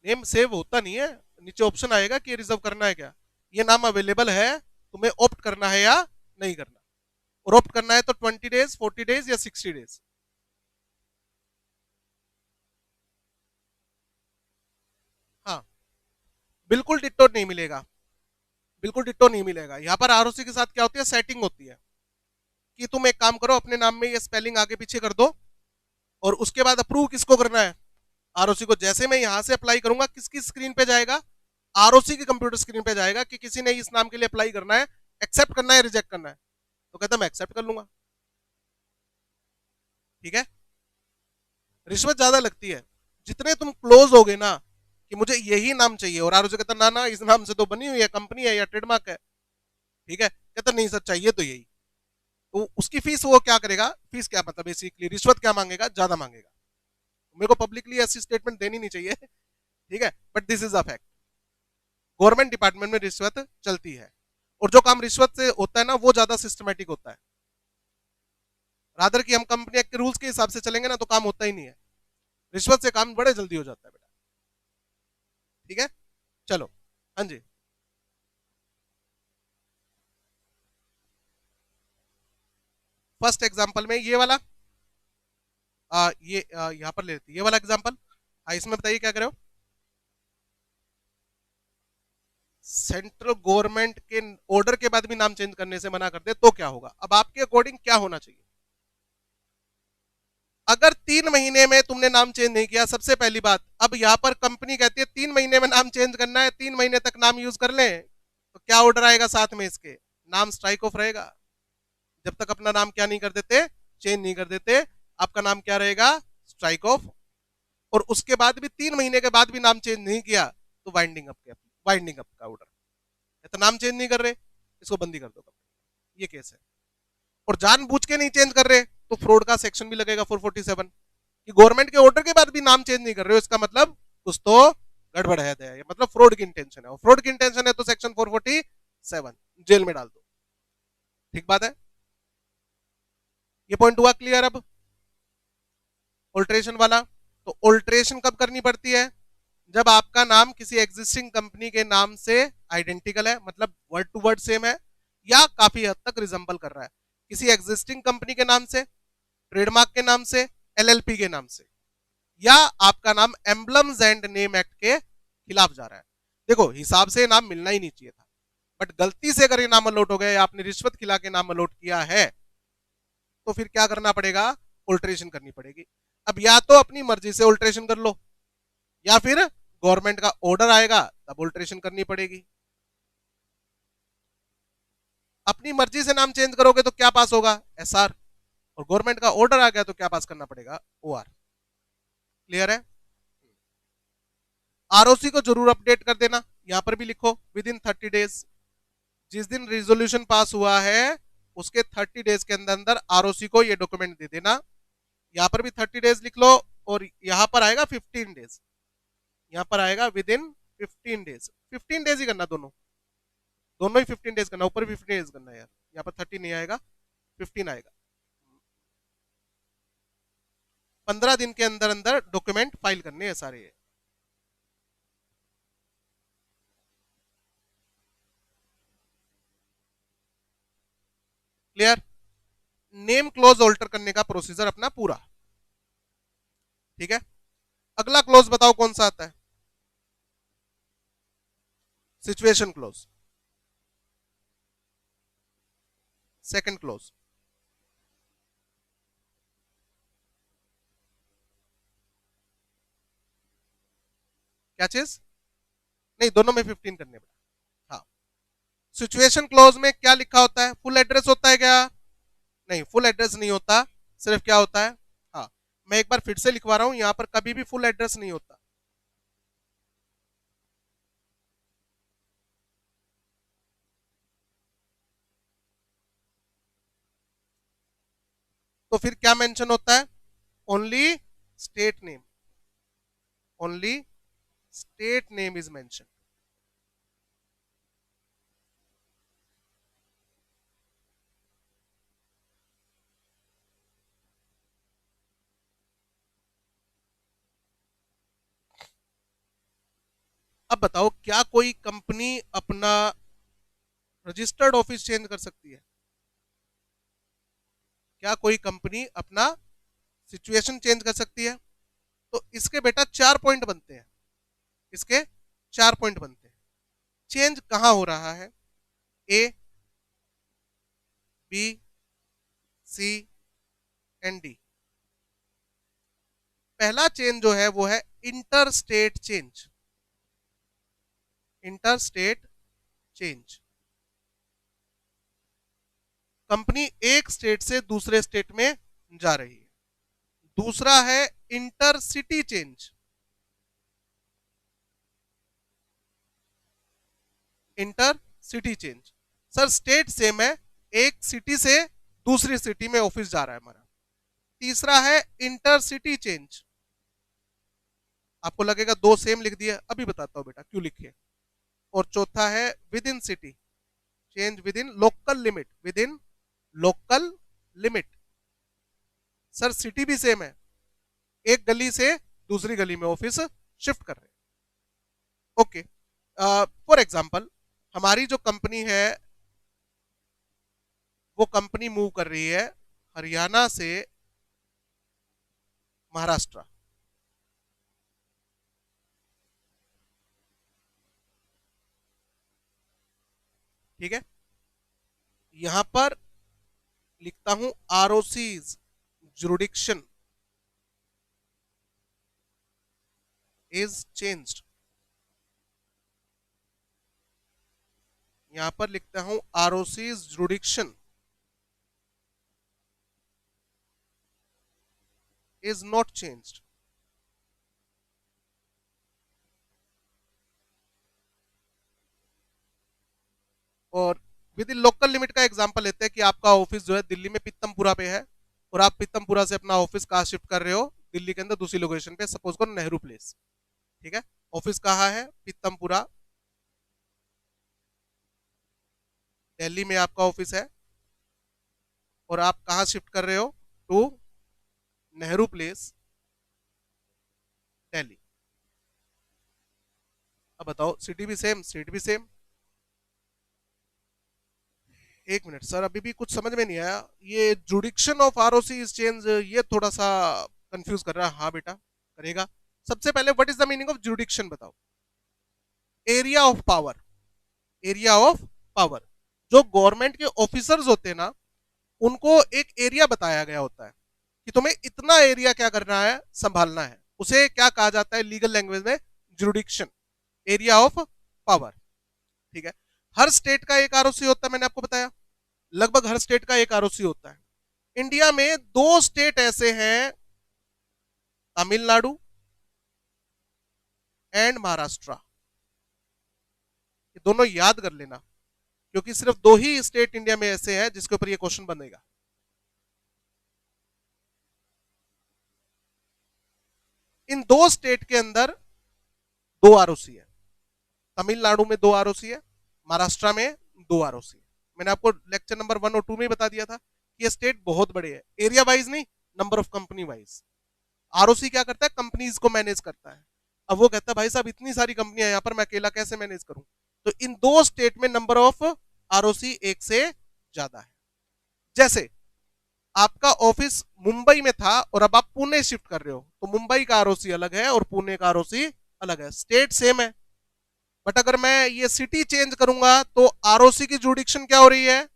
नेम सेव होता नहीं है, नीचे ऑप्शन आएगा कि रिजर्व करना है क्या, ये नाम अवेलेबल है, तुम्हें ऑप्ट करना है या नहीं करना। और ऑप्ट करना है तो 20 डेज, 40 डेज या 60 डेज। हाँ, बिल्कुल डिट्टो नहीं मिलेगा, बिल्कुल डिट्टो नहीं मिलेगा। यहाँ पर आरओसी के साथ क्या होती है? सेटिंग होती है कि तुम एक काम करो, अपने नाम में ये स्पेलिंग आगे पीछे कर दो, और उसके बाद अप्रूव किसको करना है? आरओसी को। जैसे मैं यहां से अप्लाई करूंगा, किसकी स्क्रीन पे जाएगा? आरओसी की कंप्यूटर स्क्रीन पे जाएगा कि किसी ने इस नाम के लिए अप्लाई करना है, एक्सेप्ट करना है, रिजेक्ट करना है। तो कहता मैं एक्सेप्ट कर लूंगा। ठीक है, रिश्वत ज्यादा लगती है जितने तुम क्लोज हो गए ना कि मुझे यही नाम चाहिए, और आरओसी कहता ना ना, इस नाम से तो बनी हुई है, कंपनी है या ट्रेडमार्क है। ठीक है, कहता नहीं सर चाहिए तो यही। तो उसकी फीस वो क्या करेगा? फीस क्या मतलब बेसिकली रिश्वत क्या मांगेगा? ज्यादा मांगेगा। मेरे को पब्लिकली ऐसी स्टेटमेंट देनी नहीं चाहिए, ठीक है, but this is a fact. Government department में रिश्वत चलती है, और जो काम रिश्वत से होता है ना वो ज्यादा सिस्टमेटिक होता है। रादर कि हम कंपनी एक्ट के रूल्स के हिसाब से चलेंगे ना तो काम होता ही नहीं है। रिश्वत से काम बड़े जल्दी हो जाता है बेटा। ठीक है, चलो। हाँ जी, फर्स्ट एग्जांपल में ये वाला, ये यहाँ पर ले लेते हैं ये वाला एग्जांपल। इसमें बताइए क्या करो। सेंट्रल गवर्नमेंट के ऑर्डर के बाद भी नाम चेंज करने से मना कर दे तो क्या होगा? अब आपके अकॉर्डिंग क्या होना चाहिए? अगर 3 महीने में तुमने नाम चेंज नहीं किया, सबसे पहली बात, अब यहां पर कंपनी कहती है 3 महीने में नाम चेंज करना है, 3 महीने तक नाम यूज कर लें, तो क्या ऑर्डर आएगा साथ में इसके? नाम स्ट्राइक ऑफ रहेगा। जब तक अपना नाम क्या नहीं कर देते? चेंज नहीं कर देते, आपका नाम क्या रहेगा? Strike off. और उसके बाद भी 3 महीने के बाद भी नाम चेंज नहीं किया तो वाइंडिंग अप, वाइंडिंग अप का ऑर्डर। तो नाम चेंज नहीं कर रहे, इसको बंदी कर दो, ये केस है। और जानबूझ के नहीं चेंज कर रहे तो फ्रॉड का सेक्शन भी लगेगा 447, कि गवर्नमेंट के ऑर्डर के बाद भी नाम चेंज नहीं कर रहे हो, इसका मतलब कुछ तो गड़बड़ है मतलब फ्रॉड की इंटेंशन है, फ्रॉड की इंटेंशन है तो सेक्शन 447 जेल में डाल दो। ठीक बात है, ये पॉइंट हुआ क्लियर। अब ऑल्ट्रेशन वाला, तो ऑल्ट्रेशन कब करनी पड़ती है? जब आपका नाम किसी एग्जिस्टिंग कंपनी के नाम से आइडेंटिकल है, मतलब वर्ड टू वर्ड सेम है या काफी हद तक रिजेंबल कर रहा है, किसी एग्जिस्टिंग कंपनी के नाम से, ट्रेडमार्क के नाम से, एलएलपी के नाम से, या आपका नाम एम्बलम्स एंड नेम एक्ट के खिलाफ जा रहा है। देखो हिसाब से नाम मिलना ही नहीं चाहिए था, बट गलती से अगर ये नाम अलॉट हो गया या आपने रिश्वत खिला के नाम अलॉट किया है तो फिर क्या करना पड़ेगा? ऑल्ट्रेशन करनी पड़ेगी। अब या तो अपनी मर्जी से ऑल्ट्रेशन कर लो या फिर गवर्नमेंट का ऑर्डर आएगा तब ऑल्ट्रेशन करनी पड़ेगी। अपनी मर्जी से नाम चेंज करोगे तो क्या पास होगा? एसआर, और गवर्नमेंट का ऑर्डर आ गया तो क्या पास करना पड़ेगा? ओआर। क्लियर है? आरओसी को जरूर अपडेट कर देना, यहां पर भी लिखो विद इन 30 डेज। जिस दिन रिजोल्यूशन पास हुआ है उसके 30 डेज के अंदर अंदर आरओसी को ये डॉक्यूमेंट दे देना। यहां पर भी 30 डेज लिख लो, और यहां पर आएगा 15 डेज, यहां पर आएगा विद इन 15 डेज। 15 डेज ही करना, दोनों दोनों ही 15 डेज करना, ऊपर भी 15 डेज करना यार, यहाँ पर 30 नहीं आएगा 15 आएगा। 15 दिन के अंदर अंदर डॉक्यूमेंट फाइल करने हैं सारे। क्लियर? नेम क्लोज ऑल्टर करने का प्रोसीजर अपना पूरा। ठीक है, अगला क्लोज बताओ कौन सा आता है? Situation close. सेकंड क्लोज, क्या चीज? नहीं, दोनों में 15 करने पड़ा। हाँ, सिचुएशन क्लोज में क्या लिखा होता है? फुल एड्रेस होता है क्या? नहीं, फुल एड्रेस नहीं होता, सिर्फ क्या होता है? हाँ, मैं एक बार फिर से लिखवा रहा हूं, यहां पर कभी भी फुल एड्रेस नहीं होता। तो फिर क्या मेंशन होता है? Only state name, only state name is mention. अब बताओ, क्या कोई कंपनी अपना रजिस्टर्ड ऑफिस चेंज कर सकती है? क्या कोई कंपनी अपना सिचुएशन चेंज कर सकती है? तो इसके बेटा 4 पॉइंट बनते हैं, इसके 4 पॉइंट बनते हैं। चेंज कहां हो रहा है? ए, बी, सी एंड डी। पहला चेंज जो है वो है inter state change, inter state change. Company एक स्टेट से दूसरे स्टेट में जा रही है। दूसरा है inter city change, inter city change. Sir state same है, एक सिटी से दूसरी सिटी में ऑफिस जा रहा है हमारा। तीसरा है इंटर सिटी चेंज। आपको लगेगा दो सेम लिख दिया, अभी बताता हूं बेटा क्यों लिखे। और चौथा है with in city change, with in local limit, with in local limit. Sir city भी सेम है, एक गली से दूसरी गली में ऑफिस शिफ्ट कर रहे हैं। ओके, फॉर एग्जांपल हमारी जो कंपनी है वो कंपनी मूव कर रही है हरियाणा से महाराष्ट्र। ठीक है, यहां पर लिखता हूं आरओसीज जुरिडिक्शन इज चेंज्ड। यहां पर लिखता हूं ROCs jurisdiction is not changed. और विद इन लोकल लिमिट का एग्जांपल लेते हैं कि आपका ऑफिस जो है दिल्ली में पीतमपुरा पे है और आप पीतमपुरा से अपना ऑफिस कहाँ शिफ्ट कर रहे हो? दिल्ली के अंदर दूसरी लोकेशन पे, सपोज करो नेहरू प्लेस। ठीक है, ऑफिस कहाँ है? पीतमपुरा, दिल्ली में आपका ऑफिस है, और आप कहाँ शिफ्ट कर रहे हो? टू नेहरू प्लेस, दिल्ली। अब बताओ, सिटी भी सेम, स्टेट भी सेम। एक मिनट सर, अभी भी कुछ समझ में नहीं आया। ये जुडिक्शन ऑफ आरओसी इज चेंज, ये थोड़ा सा कंफ्यूज कर रहा है। हाँ बेटा, करेगा। सबसे पहले what is the meaning of jurisdiction बताओ? Area of power, area of power. जो गवर्नमेंट के ऑफिसर्स होते हैं ना, उनको एक एरिया बताया गया होता है कि तुम्हें इतना एरिया क्या करना है, संभालना है। उसे क्या कहा जाता है लीगल लैंग्वेज में? जुडिक्शन, एरिया ऑफ पावर। ठीक है। हर स्टेट का एक आरओसी होता है, मैंने आपको बताया। लगभग हर स्टेट का एक आरओसी होता है। इंडिया में दो स्टेट ऐसे हैं, तमिलनाडु एंड महाराष्ट्र। ये दोनों याद कर लेना, क्योंकि सिर्फ दो ही स्टेट इंडिया में ऐसे हैं जिसके ऊपर ये क्वेश्चन बनेगा। इन दो स्टेट के अंदर दो आरओसी है। तमिलनाडु में दो आरओसी है, महाराष्ट्र में दो आरओसी है। मैंने आपको लेक्चर नंबर 1 और 2 में बता दिया था कि ये स्टेट बहुत बड़े हैं, एरिया वाइज नहीं, number of company wise. ROC क्या करता है? कंपनीज को मैनेज करता है। अब वो कहता है भाई साहब इतनी सारी कंपनियां यहां पर, मैं अकेला कैसे मैनेज करूं? तो इन दो स्टेट में नंबर ऑफ आरओसी एक से ज्यादा है। जैसे आपका ऑफिस मुंबई में था और अब आप पुणे शिफ्ट कर रहे हो, तो मुंबई का आरओसी अलग है और पुणे का आरओसी अलग है। स्टेट सेम है, बट अगर मैं ये सिटी चेंज करूंगा तो आरओसी की जुडिक्शन क्या हो रही है?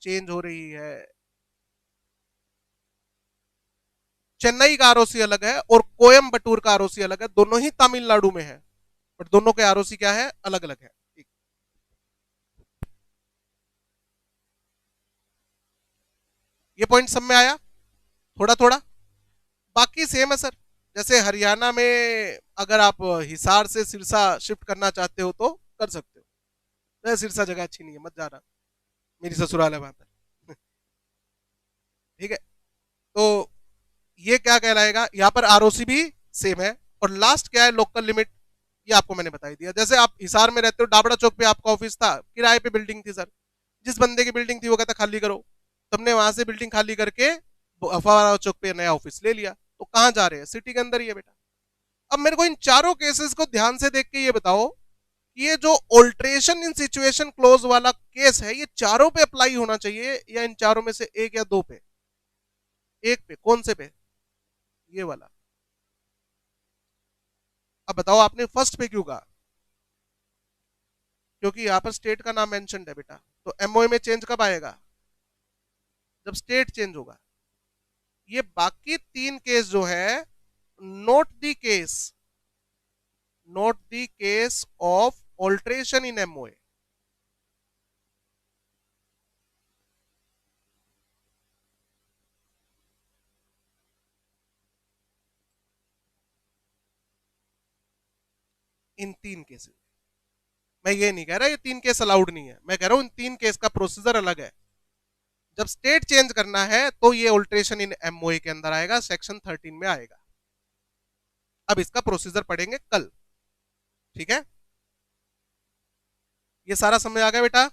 चेंज हो रही है। चेन्नई का आरओसी अलग है और कोयम्बटूर का आरओसी अलग है, दोनों ही तमिलनाडु में है, बट दोनों के आरओसी क्या है? अलग अलग है। ये पॉइंट सब में आया थोड़ा थोड़ा? बाकी सेम है सर। जैसे हरियाणा में अगर आप हिसार से सिरसा शिफ्ट करना चाहते हो तो कर सकते हो। सिरसा जगह अच्छी नहीं है, मत जाना, मेरी ससुराल है वहां पर। ठीक है। तो ये क्या कहलाएगा? यहाँ पर आरओसी भी सेम है। और लास्ट क्या है? Local limit. ये आपको मैंने बता ही दिया। जैसे आप हिसार में रहते हो, डाबड़ा चौक पे आपका ऑफिस था, किराए पे बिल्डिंग थी सर। जिस बंदे की बिल्डिंग थी वो कहता खाली करो, तुमने वहां से बिल्डिंग खाली करके फवारा चौक पे नया ऑफिस ले लिया। तो कहाँ जा रहे हैं? सिटी के अंदर ही है बेटा। अब मेरे को इन चारों केसेस को ध्यान से देख के ये बताओ कि ये जो ऑल्ट्रेशन इन सिचुएशन क्लोज वाला केस है, ये चारों पे अप्लाई होना चाहिए या इन चारों में से एक या दो पे? एक पे। कौन से पे? ये वाला। अब बताओ आपने फर्स्ट पे क्यों कहा? क्योंकि यहां पर स्टेट का नाम मेंशन है बेटा। तो एमओए में चेंज कब आएगा? जब स्टेट चेंज होगा। ये बाकी तीन केस जो है, note the case, note the case of alteration in MOA. इन तीन केसेस, मैं ये नहीं कह रहा ये तीन केस अलाउड नहीं है, मैं कह रहा हूं इन तीन केस का प्रोसीजर अलग है। जब स्टेट चेंज करना है तो ये ऑल्ट्रेशन इन एमओए के अंदर आएगा, सेक्शन 13 में आएगा। अब इसका प्रोसीजर पढ़ेंगे कल। ठीक है? ये सारा समझ आ गया बेटा?